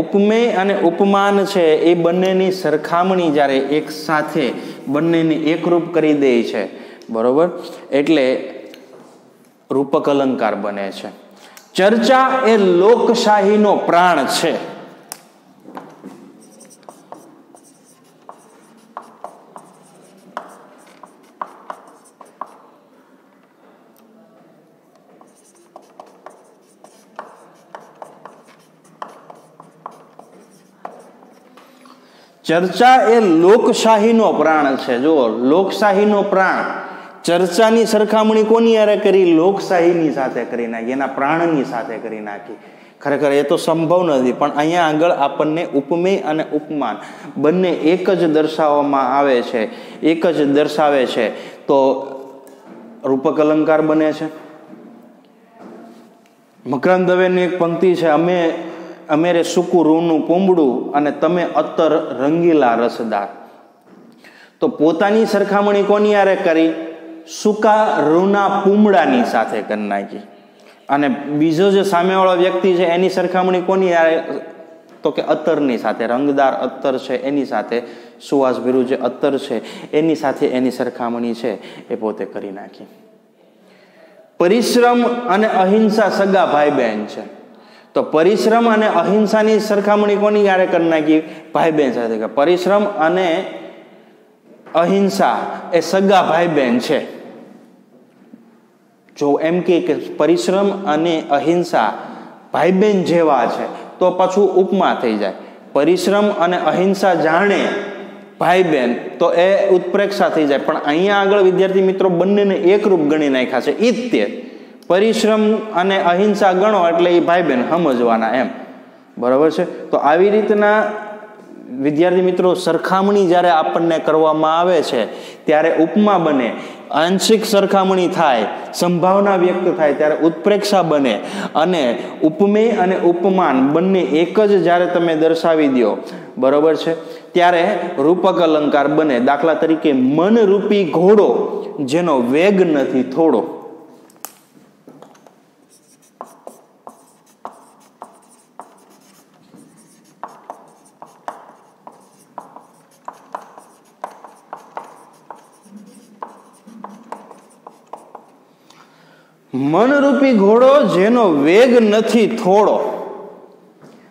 A: ઉપમેય અને ઉપમાન છે એ બંનેની સરખામણી જ્યારે એક સાથે બંનેને એકરૂપ કરી દે છે, બરોબર, એટલે રૂપક અલંકાર બને છે. ચર્ચા એ લોકશાહીનો પ્રાણ છે. ચર્ચા એ લોકશાહીનો પ્રાણ છે. જો લોકશાહીનો પ્રાણ, ચર્ચાની સરખામણી કોની હારે કરી? લોકશાહીની સાથે કરી નાખી, એના પ્રાણની સાથે કરી નાખી. ખરેખર એ તો સંભવ નથી, પણ અહીંયા આગળ આપણને ઉપમેય અને ઉપમાન બંને એક જ દર્શાવવામાં આવે છે, એક જ દર્શાવે છે, તો રૂપક અલંકાર બને છે. મકરંદ દવેની એક પંક્તિ છે, અમેરે સૂકું રૂનું પૂંબડું અને તમે અત્તર રંગીલા રસદાર. તો પોતાની સરખામણી કોની હારે કરી? સૂકા રૂના પૂમડાની સાથે કરી નાખી. અને બીજો જે સામેવાળો વ્યક્તિ છે એની સરખામણી કોની હારે? તો કે અત્તરની સાથે, રંગદાર અત્તર છે એની સાથે, સુવાસભર્યું જે અત્તર છે એની સાથે એની સરખામણી છે એ પોતે કરી નાખી. પરિશ્રમ અને અહિંસા સગા ભાઈ બહેન છે. તો પરિશ્રમ અને અહિંસાની સરખામણી કોની હારે કરી નાખી? ભાઈ બહેન સાથે. પરિશ્રમ અને અહિંસા એ સગા ભાઈ બહેન છે. જો એમ કે પરિશ્રમ અને અહિંસા ભાઈ બહેન જેવા છે તો પાછું ઉપમા થઈ જાય. પરિશ્રમ અને અહિંસા જાણે ભાઈ બહેન તો એ ઉત્પ્રેક્ષા થઈ જાય. પણ અહીંયા આગળ વિદ્યાર્થી મિત્રો બંનેને એકરૂપ ગણી નાખ્યા છે. ઈ જ તે પરિશ્રમ અને અહિંસા ગણો એટલે એ ભાઈ બહેન સમજવાના એમ, બરાબર છે. તો આવી રીતના વિદ્યાર્થી મિત્રો સરખામણી જ્યારે આપણને કરવામાં આવે છે ત્યારે ઉપમા બને, આંશિક સરખામણી થાય, સંભાવના વ્યક્ત થાય ત્યારે ઉત્પ્રેક્ષા બને. અને ઉપમેય અને ઉપમાન બંને એક જ જ્યારે તમે દર્શાવી દો, બરોબર છે, ત્યારે રૂપક અલંકાર બને. દાખલા તરીકે મનરૂપી ઘોડો જેનો વેગ નથી થોડો. મનરૂપી ઘોડો જેનો વેગ નથી થોડો.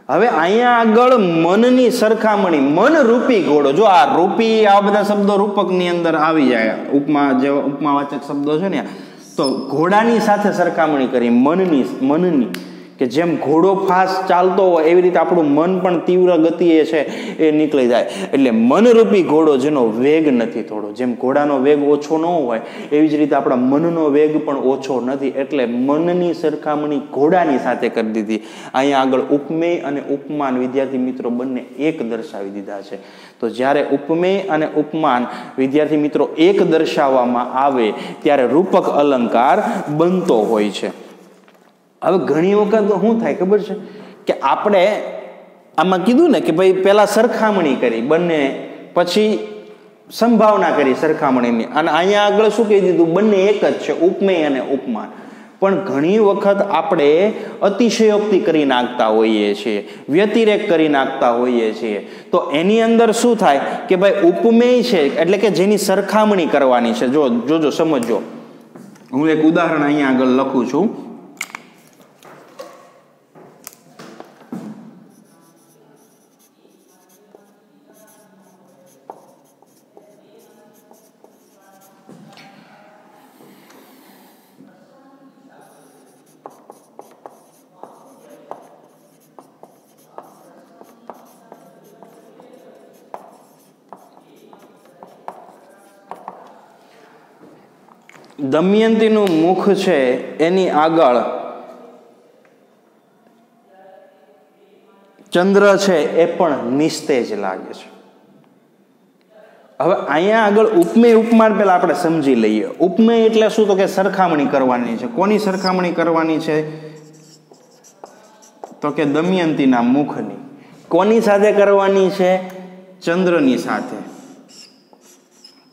A: હવે અહીંયા આગળ મનની સરખામણી, મનરૂપી ઘોડો, જો આ રૂપી આ બધા શબ્દો રૂપકની અંદર આવી જાય, ઉપમા જે ઉપમાવાચક શબ્દો છે ને, તો ઘોડાની સાથે સરખામણી કરી મનની, કે જેમ ઘોડો ફાસ્ટ ચાલતો હોય એવી રીતે આપણું મન પણ તીવ્ર ગતિએ છે એ નીકળી જાય. એટલે મનરૂપી ઘોડો જેનો વેગ નથી થોડો. જેમ ઘોડાનો વેગ ઓછો ન હોય એવી જ રીતે આપણા મનનો વેગ પણ ઓછો નથી, એટલે મનની સરખામણી ઘોડાની સાથે કરી દીધી. અહીંયા આગળ ઉપમેય અને ઉપમાન વિદ્યાર્થી મિત્રો બંને એક દર્શાવી દીધા છે. તો જ્યારે ઉપમેય અને ઉપમાન વિદ્યાર્થી મિત્રો એક દર્શાવવામાં આવે ત્યારે રૂપક અલંકાર બનતો હોય છે. હવે ઘણી વખત શું થાય ખબર છે કે આપણે આમાં કીધું ને કે ભાઈ પેલા સરખામણી કરી બંને, પછી સંભાવના કરી સરખામણીની, અને અહીંયા આગળ શું કહી દીધું, બંને એક જ છે, ઉપમેય અને ઉપમાન. પણ ઘણી વખત આપણે અતિશયોક્તિ કરી નાખતા હોઈએ છીએ, વ્યતિરેક કરી નાખતા હોઈએ છીએ. તો એની અંદર શું થાય કે ભાઈ ઉપમેય છે એટલે કે જેની સરખામણી કરવાની છે. જોજો સમજો, હું એક ઉદાહરણ અહીંયા આગળ લખું છું. દમયંતીનું મુખ છે એની આગળ ચંદ્ર છે એ પણ નિસ્તેજ લાગે છે. હવે અહીંયા આગળ ઉપમેય ઉપમાન પેલા આપણે સમજી લઈએ. ઉપમેય એટલે શું, તો કે સરખામણી કરવાની છે. કોની સરખામણી કરવાની છે, તો કે દમયંતીના મુખની. કોની સાથે કરવાની છે, ચંદ્રની સાથે.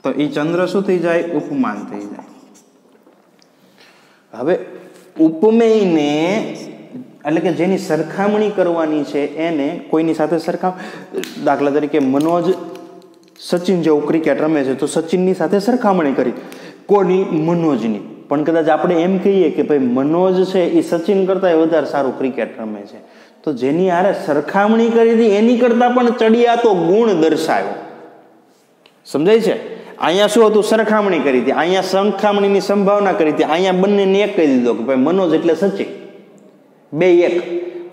A: તો એ ચંદ્ર શું થઈ જાય, ઉપમાન થઈ જાય. હવે ઉપમેયને એટલે કે જેની સરખામણી કરવાની છે એને કોઈની સાથે દાખલા તરીકે મનોજ સચિન જેવું ક્રિકેટ રમે છે, તો સચિનની સાથે સરખામણી કરી, કોની, મનોજની. પણ કદાચ આપણે એમ કહીએ કે ભાઈ મનોજ છે એ સચિન કરતા વધારે સારું ક્રિકેટ રમે છે, તો જેની હારે સરખામણી કરી હતી એની કરતા પણ ચડિયાતો ગુણ દર્શાવ્યો. સમજાય છે? અહીંયા શું હતું, સરખામણી કરી હતી, અહીંયા સરખામણીની સંભાવના કરી હતી, અહીંયા બંનેને એક કહી દીધો કે ભાઈ મનોજ એટલે સચિન, બે એક.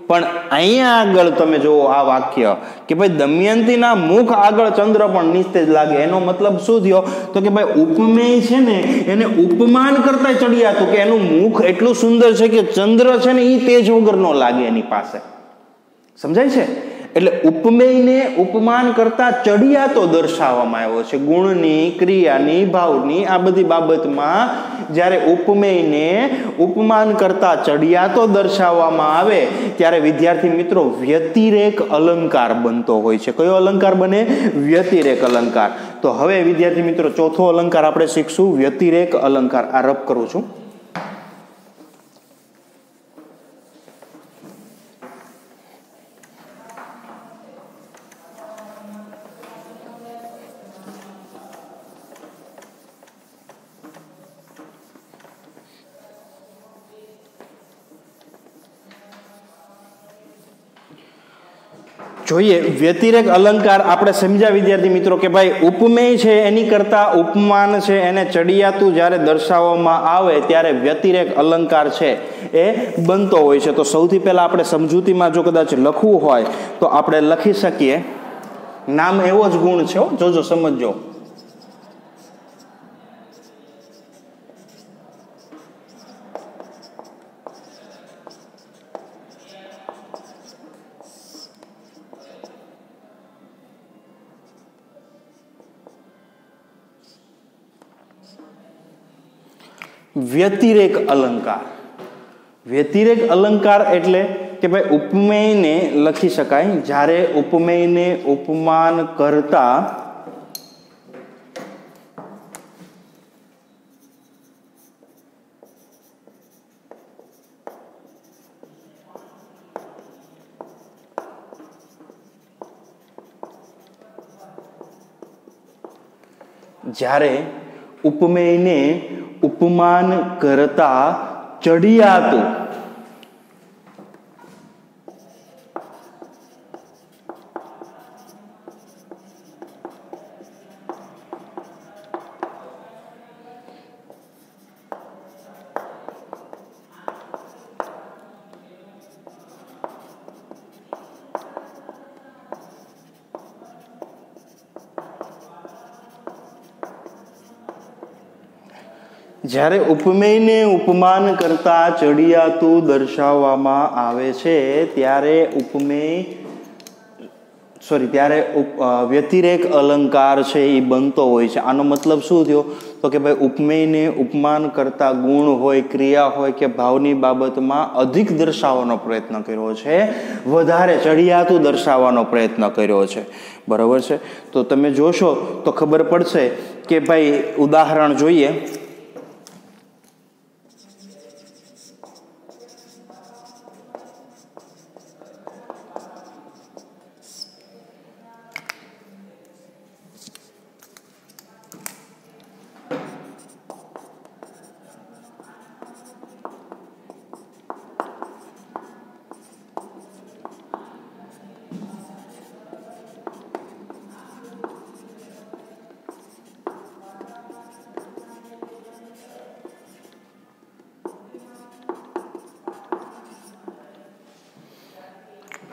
A: પણ અહીંયા આગળ તમે જુઓ આ વાક્ય કે ભાઈ દમયંતીના મુખ આગળ ચંદ્ર પણ નિસ્તેજ લાગે. એનો મતલબ શું થયો, તો કે ભાઈ ઉપમેય છે ને એને ઉપમાન કરતા ચડિયાતું, કે એનું મુખ એટલું સુંદર છે કે ચંદ્ર છે ને એ તેજ વગર નો લાગે એની પાસે. સમજાય છે? એટલે ઉપમેયને ઉપમાન કરતા ચડિયાતો દર્શાવવામાં આવ્યો છે. ગુણની, ક્રિયાની, ભાવની આ બધી બાબતમાં જ્યારે ઉપમેયને ઉપમાન કરતા ચડિયાતો દર્શાવવામાં આવે ત્યારે વિદ્યાર્થી મિત્રો વ્યતિરેક અલંકાર બનતો હોય છે. કયો અલંકાર બને? વ્યતિરેક અલંકાર. તો હવે વિદ્યાર્થી મિત્રો ચોથો અલંકાર આપણે શીખશું, વ્યતિરેક અલંકાર. આ રબ કરું છું. જોઈએ વ્યતિરેક અલંકાર આપણે સમજ્યા વિદ્યાર્થી મિત્રો કે ભાઈ ઉપમેય છે એની કરતા ઉપમાન છે એને ચડિયાતું જ્યારે દર્શાવવામાં આવે ત્યારે વ્યતિરેક અલંકાર છે એ બનતો હોય છે. તો સૌથી પહેલા આપણે સમજૂતીમાં જો કદાચ લખવું હોય તો આપણે લખી શકીએ, નામ એવો જ ગુણ છે, જોજો સમજો. વ્યતિરેક અલંકાર. વ્યતિરેક અલંકાર એટલે કે ભાઈ ઉપમેયને લખી શકાય જ્યારે ઉપમેયને ઉપમાન કરતા જ્યારે ઉપમેયને ઉપમાન કરતા ચડિયાતું જ્યારે ઉપમેયને ઉપમાન કરતા ચડિયાતું દર્શાવવામાં આવે છે ત્યારે વ્યતિરેક અલંકાર છે એ બનતો હોય છે. આનો મતલબ શું થયો તો કે ભાઈ ઉપમેયને ઉપમાન કરતા ગુણ હોય, ક્રિયા હોય કે ભાવની બાબતમાં અધિક દર્શાવવાનો પ્રયત્ન કર્યો છે, વધારે ચડિયાતું દર્શાવવાનો પ્રયત્ન કર્યો છે. બરોબર છે. તો તમે જોશો તો ખબર પડશે કે ભાઈ ઉદાહરણ જોઈએ.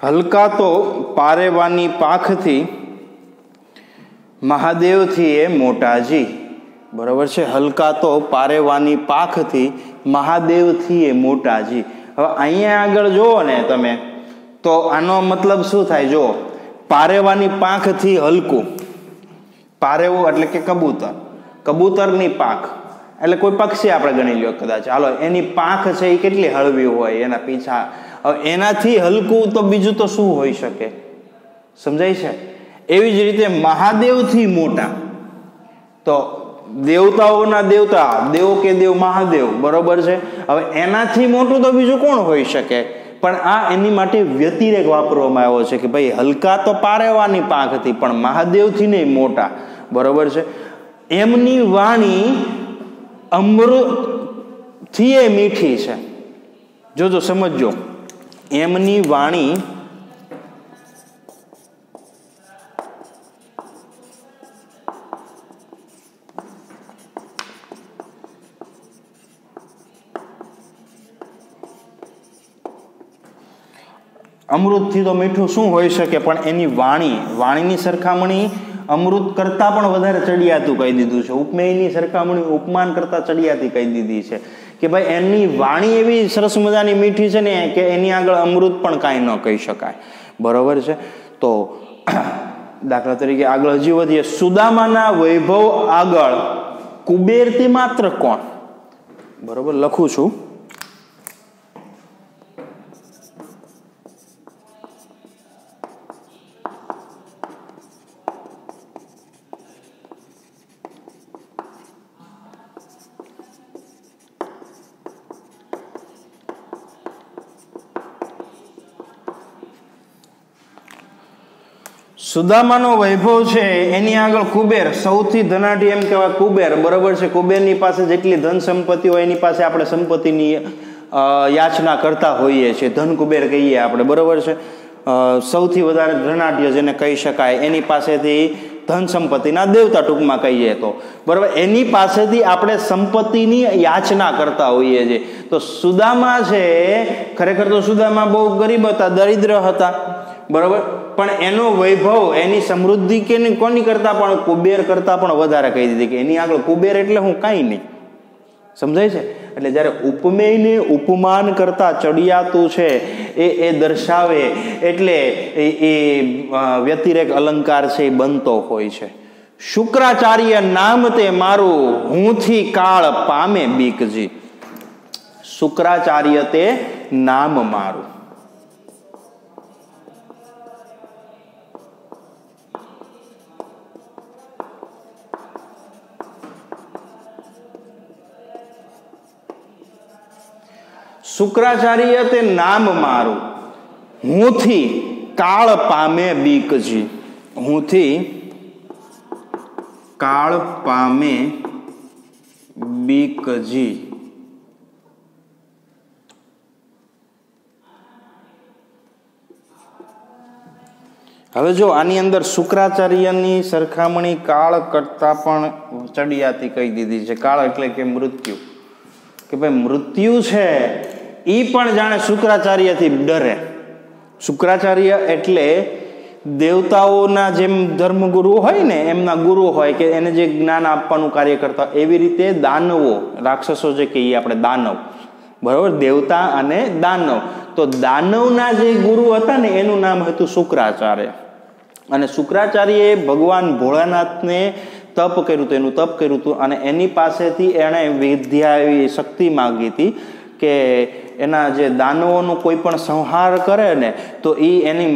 A: હલકા તો પારેવાની પાંખથી મહાદેવથી એ મોટાજી. બરોબર છે. હલકા તો પારેવાની પાંખથી મહાદેવથી એ મોટાજી. હવે અહીંયા આગળ જુઓ ને તમે તો આનો મતલબ શું થાય? જો પારેવાની પાંખથી હલકું, પારેવું એટલે કે કબૂતર, કબૂતરની પાંખ એટલે કોઈ પક્ષી આપણે ગણી લ્યો કદાચ, હાલો એની પાંખ છે એ કેટલી હળવી હોય એના પીછા, એનાથી હલકું તો બીજું તો શું હોઈ શકે? સમજાય છે? એવી જ રીતે મહાદેવથી મોટા, તો દેવતાઓના દેવતા, દેવ કે દેવ મહાદેવ. બરોબર છે. હવે એનાથી મોટું તો બીજું કોણ હોઈ શકે? પણ આ એની માટે વ્યતિરેક વાપરવામાં આવ્યો છે કે ભાઈ હલકા તો પારેવાની પાંખથી પણ મહાદેવથી નહીં મોટા. બરોબર છે. એમની વાણી અમૃતથી એ મીઠી છે. જોજો સમજો, એમની વાણી અમૃતથી તો મીઠું શું હોઈ શકે? પણ એની વાણીની સરખામણી અમૃત કરતા પણ વધારે ચડિયાતું કહી દીધું છે. ઉપમેયની સરખામણી ઉપમાન કરતા ચડિયાતી કહી દીધી છે કે ભાઈ એની વાણી એવી સરસ મજાની મીઠી છે ને કે એની આગળ અમૃત પણ કાંઈ ન કહી શકાય. બરોબર છે. તો દાખલા તરીકે આગળ હજી વધીએ. સુદામાના વૈભવ આગળ કુબેરથી માત્ર કોણ? બરોબર, લખું છું. સુદામાનો વૈભવ છે એની આગળ કુબેર, સૌથી ધનાઢ્ય એમ કહેવાય કુબેર. બરોબર છે. કુબેરની પાસે જેટલી ધન સંપત્તિ હોય એની પાસે આપણે સંપત્તિની યાચના કરતા હોઈએ છીએ, ધન કુબેર કહીએ આપણે. બરોબર છે. સૌથી વધારે ધનાઢ્ય જેને કહી શકાય, એની પાસેથી ધન સંપત્તિના દેવતા ટૂંકમાં કહીએ તો. બરોબર, એની પાસેથી આપણે સંપત્તિની યાચના કરતા હોઈએ છીએ. તો સુદામા છે, ખરેખર તો સુદામા બહુ ગરીબ હતા, દરિદ્ર હતા. બરોબર, પણ એનો વૈભવ, એની સમૃદ્ધિ કે કોની કરતા પણ કુબેર કરતા પણ વધારે કહી દીધી કે એની આગળ કુબેર એટલે હું કાંઈ નહીં. સમજાય છે? એટલે જ્યારે ઉપમેયને ઉપમાન કરતા ચડિયાતું છે એ દર્શાવે એટલે એ વ્યતિરેક અલંકાર છે એ બનતો હોય છે. શુક્રાચાર્ય નામ તે મારું, હુંથી કાળ પામે બીકજી. શુક્રાચાર્ય તે નામ મારું. શુક્રાચાર્ય તે નામ મારું, હુંથી કાળ પામે બીકજી. હુંથી કાળ પામે બીકજી. હવે જો આની અંદર શુક્રાચાર્યની સરખામણી કાળ કરતા પણ ચડિયાતી કહી દીધી છે. કાળ એટલે કે મૃત્યુ, કે ભાઈ મૃત્યુ છે એ પણ જાણે શુક્રાચાર્યથી ડરે. શુક્રાચાર્ય એટલે દેવતાઓના જેમ ધર્મગુરુ હોય ને, એમના ગુરુ હોય કે એને જે જ્ઞાન આપવાનું કાર્ય કરતા, એવી રીતે દાનવો, રાક્ષસો જે કહીએ આપણે દાનવ, બરોબર, દેવતા અને દાનવ. તો દાનવના જે ગુરુ હતા ને એનું નામ હતું શુક્રાચાર્ય. અને શુક્રાચાર્યએ ભગવાન ભોળાનાથને તપ કર્યું હતું, એનું તપ કર્યું હતું, અને એની પાસેથી એણે વિદ્યા એવી શક્તિ માંગી હતી કે એના જે દાનવોનો કોઈ પણ સંહાર કરે ને તો એ એની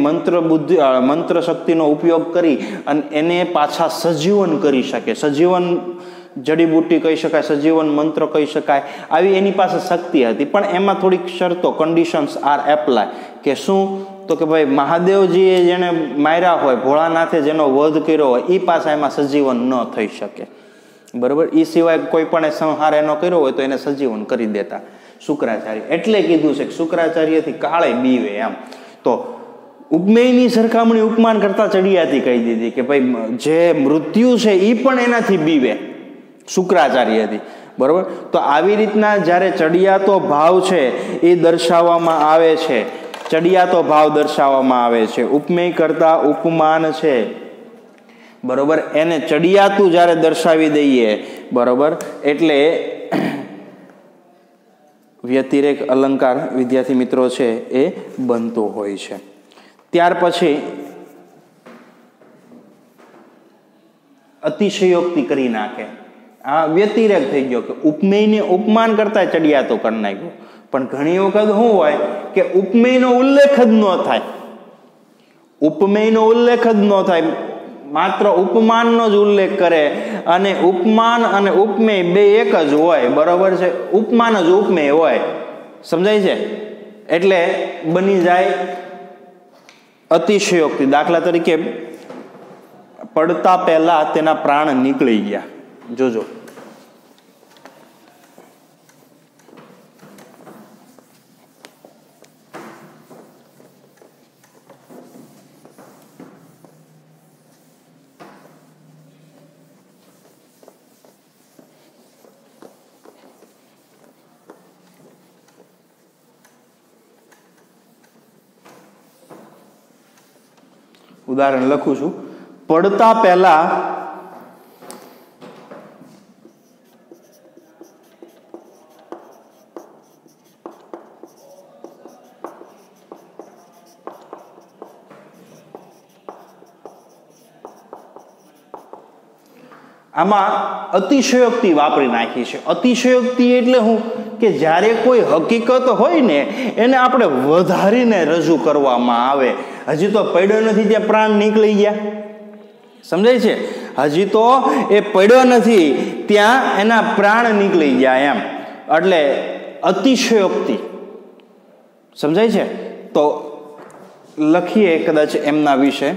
A: મંત્ર શક્તિનો ઉપયોગ કરી અને એને પાછા સજીવન કરી શકે. સજીવન જડીબુટ્ટી કહી શકાય, સજીવન મંત્ર કહી શકાય, આવી એની પાસે શક્તિ હતી. પણ એમાં થોડીક શરતો, કન્ડિશન્સ આર એપ્લાય. કે શું? તો કે ભાઈ મહાદેવજીએ જેને માર્યા હોય, ભોળાનાથે જેનો વધ કર્યો હોય, એ પાછા એમાં સજીવન ન થઈ શકે, બરોબર. એ સિવાય કોઈ પણ સંહાર એનો કર્યો હોય તો એને સજીવન કરી દેતા શુક્રાચાર્ય. એટલે કીધું છે કે શુક્રાચાર્યથી કાળે બીવે એમ. તો ઉપમેયની સરખામણી ઉપમાન કરતા ચડિયાતી કહી દીધી કે ભાઈ જે મૃત્યુ છે એ પણ એનાથી બીવે, શુક્રાચાર્યથી, બરોબર. તો આવી રીતના જ્યારે ચડિયાતો ભાવ છે એ દર્શાવવામાં આવે છે, ચડિયાતો ભાવ દર્શાવવામાં આવે છે. ઉપમેય કરતા ઉપમાન છે, બરોબર, એને ચડિયાતું જ્યારે દર્શાવી દઈએ, બરોબર, એટલે વ્યતિરેક અલંકાર વિદ્યાર્થી મિત્રો છે એ બનતો હોય છે. ત્યાર પછી અતિશયોક્તિ કરી નાખે. આ વ્યતિરેક થઈ ગયો કે ઉપમેયને ઉપમાન કરતા ચડિયાતો કરી નાખ્યો. પણ ઘણી વખત શું હોય કે ઉપમેયનો ઉલ્લેખ જ ન થાય, ઉપમેયનો ઉલ્લેખ જ ન થાય, માત્ર ઉપમાનનો જ ઉલ્લેખ કરે, અને ઉપમાન અને ઉપમેય બે એક જ હોય, બરોબર છે. ઉપમાન જ ઉપમેય હોય, સમજાય છે. એટલે બની જાય અતિશયોક્તિ. દાખલા તરીકે પડતા પહેલા તેના પ્રાણ નીકળી ગયા. જોજો, ઉદાહરણ લખું છું. પડતા પહેલા આમાં અતિશયોક્તિ વાપરી નાખી છે. અતિશયોક્તિ એટલે શું કે જ્યારે કોઈ હકીકત હોય ને એને આપણે વધારીને રજૂ કરવામાં આવે. હજી તો પડ્યો નથી ત્યાં પ્રાણ નીકળી ગયા, સમજાય છે. હજી તો એ પડ્યો નથી ત્યાં એના પ્રાણ નીકળી ગયા એમ, એટલે અતિશયોક્તિ, સમજાય છે. તો લખીએ કદાચ એમના વિશે.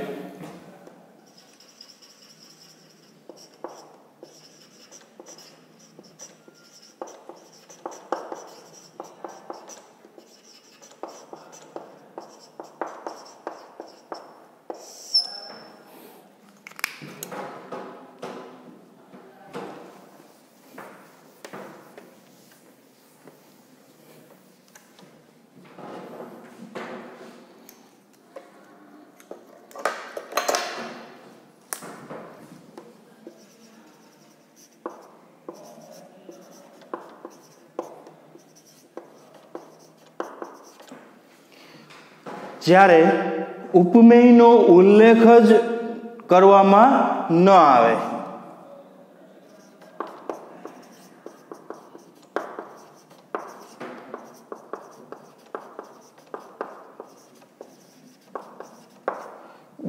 A: જ્યારે ઉપમેયનો ઉલ્લેખ જ કરવામાં ન આવે,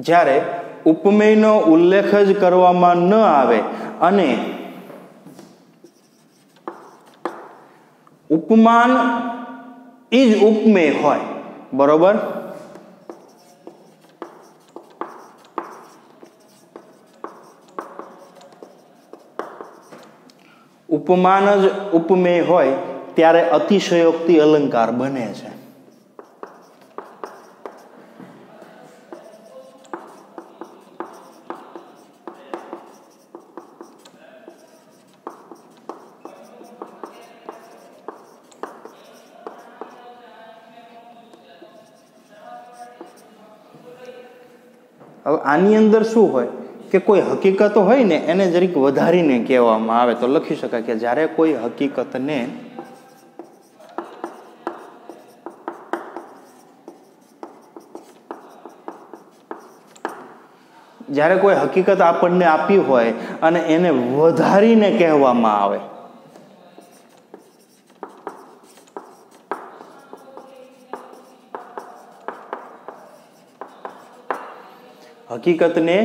A: જ્યારે ઉપમેયનો ઉલ્લેખ જ કરવામાં ન આવે અને ઉપમાન એ જ ઉપમેય હોય, બરોબર. ઉપમાન જ ઉપમેય હોય ત્યારે અતિશયોક્તિ અલંકાર બને છે. હવે આની અંદર શું હોય કે કોઈ હકીકતો હોય ને એને જરીક વધારીને કહેવામાં આવે તો લખી શકાય કે જ્યારે કોઈ હકીકતને જ્યારે કોઈ હકીકત આપણને આપી હોય અને એને વધારીને કહેવામાં આવે હકીકતને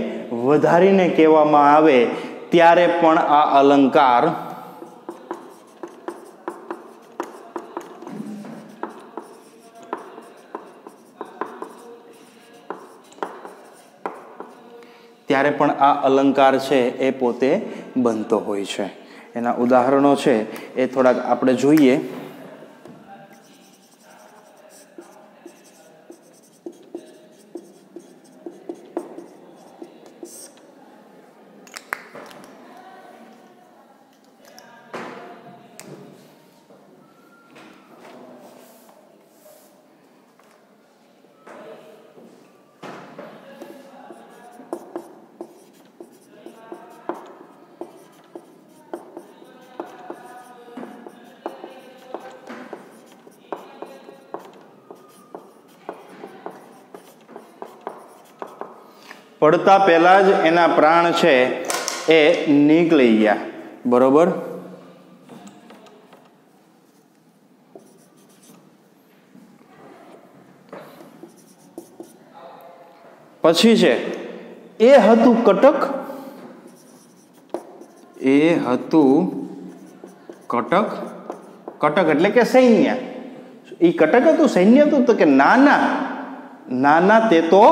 A: વધારીને કહેવામાં આવે ત્યારે પણ આ અલંકાર છે એ પોતે બનતો હોય છે. એના ઉદાહરણો છે એ થોડાક આપણે જોઈએ. પડતા પહેલા જ એના પ્રાણ છે એ નીકળી ગયા, બરોબર. પછી છે એ હતું કટક, એ હતું કટક. કટક એટલે કે સૈન્ય. એ કટક હતું, સૈન્ય હતું તો કે નાના નાના તે તો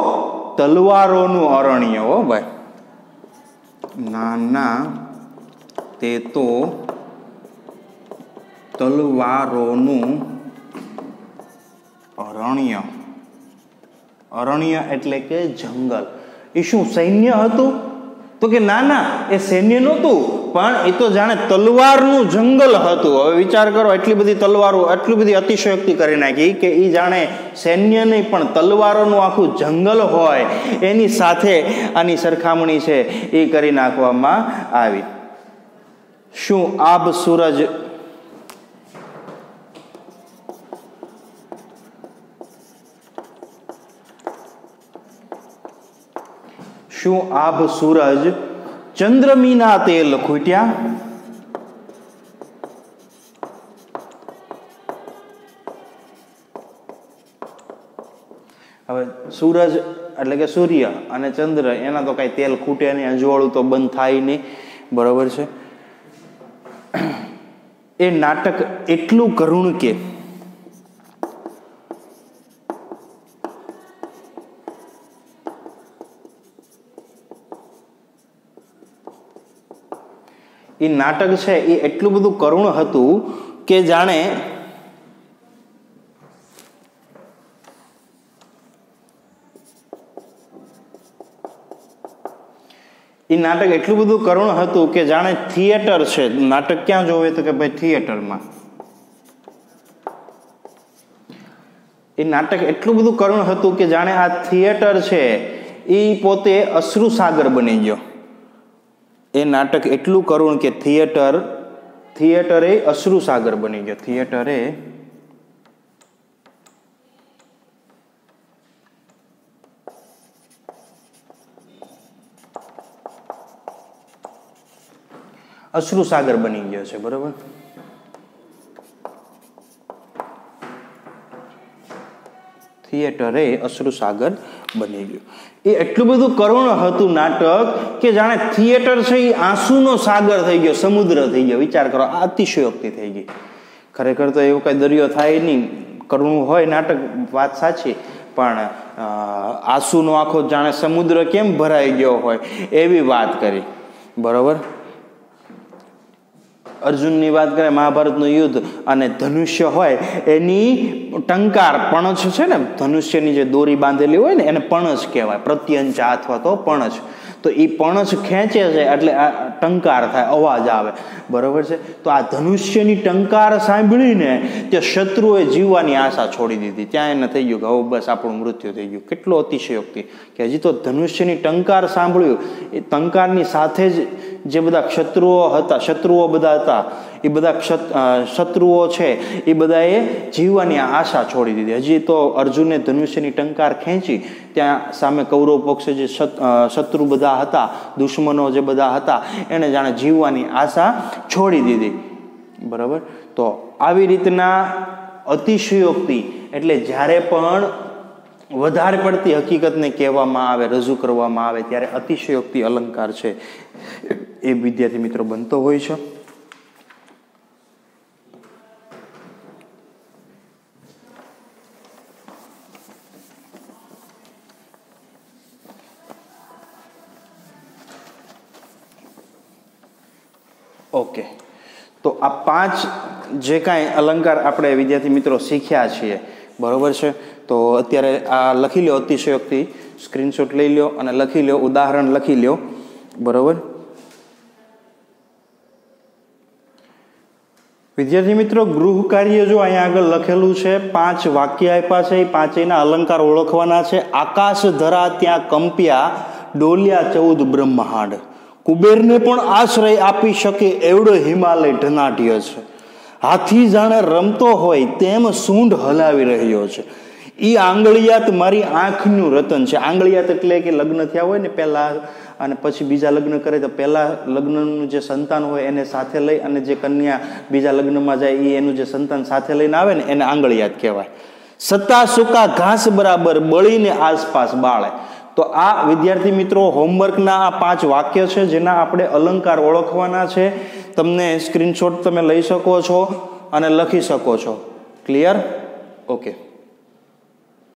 A: તલવારોનું અરણ્ય. હો ભાઈ, નાના તે તો તલવારોનું અરણ્ય. અરણ્ય એટલે કે જંગલ. એ શું સૈન્ય હતું તો કે ના, એ સૈન્ય નહોતું, પણ એ તો જાણે તલવારનું જંગલ હતું. હવે વિચાર કરો, એટલી બધી તલવારો, એટલી બધી અતિશયોક્તિ કરી નાખી કે એ જાણે સૈન્ય નહીં પણ તલવારોનું આખું જંગલ હોય એની સાથે આની સરખામણી છે એ કરી નાખવામાં આવી. શું આબ સૂરજ શું આભ સૂરજ ચંદ્રમીના તેલ ખૂટ્યા? હવે સૂરજ એટલે કે સૂર્ય અને ચંદ્ર, એના તો કઈ તેલ ખૂટે નહીં, અજવાળું તો બંધ થાય નહીં, બરોબર છે. એ નાટક એટલું કરુણ કે એ નાટક છે એ એટલું બધું કરુણ હતું કે જાણે થિયેટર છે. નાટક ક્યાં જોવે તો કે ભાઈ થિયેટરમાં. એ નાટક એટલું બધું કરુણ હતું કે જાણે આ થિયેટર છે એ પોતે અશ્રુસાગર બની ગયો. એ નાટક એટલું કરુણ કે થિયેટરે અશ્રુસાગર બની ગયો. થિયેટરે અશ્રુસાગર બની ગયો છે, બરોબર. થિયેટરે અશ્રુસાગર બની ગયું. એ એટલું બધું કરુણ હતું નાટક કે જાણે થિયેટર છે એ આંસુનો સાગર થઈ ગયો, સમુદ્ર થઈ ગયો. વિચાર કરો, આ અતિશયોક્તિ થઈ ગઈ. ખરેખર તો એવું કઈ દરિયો થાય નહીં, કરવું હોય નાટક, વાત સાચી, પણ આંસુનો આખો જાણે સમુદ્ર કેમ ભરાઈ ગયો હોય એવી વાત કરી. બરોબર. અર્જુનની વાત કરે, મહાભારતનું યુદ્ધ અને ધનુષ્ય હોય એની ટંકાર પણછ છે ને, ધનુષ્યની જે દોરી બાંધેલી હોય ને એને પણછ કહેવાય, પ્રત્યંચા અથવા તો પણછ. તો એ પણછ ખેંચે છે એટલે આ ટંકાર થાય, અવાજ આવે. બરોબર છે. તો આ ધનુષ્યની ટંકાર સાંભળીને તે શત્રુએ જીવવાની આશા છોડી દીધી. ત્યાં એને થઈ ગયું કે હવે બસ આપણું મૃત્યુ થઈ ગયું. કેટલો અતિશયોક્તિ કે હજી તો ધનુષ્યની ટંકાર સાંભળ્યું, એ ટંકારની સાથે જ જે બધા શત્રુઓ બધા હતા, એ બધા શત્રુઓ છે એ બધાએ જીવવાની આશા છોડી દીધી. હજી તો અર્જુને ધનુષ્યની ટંકાર ખેંચી, ત્યાં સામે કૌરવ પક્ષે જે શત્રુ બધા હતા, દુશ્મનો જે બધા હતા, એને જાણે જીવવાની આશા છોડી દીધી. બરાબર. તો આવી રીતના અતિશયોક્તિ એટલે જ્યારે પણ વધારે પડતી હકીકતને કહેવામાં આવે, રજૂ કરવામાં આવે, ત્યારે અતિશયોક્તિ અલંકાર છે એ વિદ્યાર્થી મિત્રો બનતો હોય છે. ઓકે. તો આ 5 જે કાંઈ અલંકાર આપણે વિદ્યાર્થી મિત્રો શીખ્યા છીએ, બરોબર છે. તો અત્યારે આ લખી લો, અતિશયોક્તિ સ્ક્રીનશોટ લઈ લો અને લખી લો, ઉદાહરણ લખી લો. બરોબર. વિદ્યાર્થી મિત્રો, ગૃહ કાર્ય જો અહીંયા આગળ લખેલું છે, 5 વાક્ય આપ્યા છે, એ પાંચેયના અલંકાર ઓળખવાના છે. આકાશ ધરા ત્યાં કંપ્યા, ડોલ્યા 14 બ્રહ્માંડ, કુબેરને પણ આશ્રય આપી શકે એવડો હિમાલય ઢનાઢ્ય છે, હાથી જાણે રમતો હોય તેમ સૂંઢ હલાવી રહ્યો છે, ઈ આંગળિયાત મારી આંખનું રતન છે. આંગળિયાત એટલે કે લગ્ન થયા હોય ને પહેલા અને પછી બીજા લગ્ન કરે, તો પહેલા લગ્નનું જે સંતાન હોય એને સાથે લઈ અને જે કન્યા બીજા લગ્નમાં જાય એ એનું જે સંતાન સાથે લઈને આવે ને એને આંગળિયાત કહેવાય. સતા સુકા ઘાસ બરાબર બળીને આસપાસ બાળે. તો આ વિદ્યાર્થી મિત્રો હોમવર્કના આ 5 વાક્ય છે જેના આપણે અલંકાર ઓળખવાના છે. તમને સ્ક્રીનશોટ તમે લઈ શકો છો અને લખી શકો છો. ક્લિયર? ઓકે.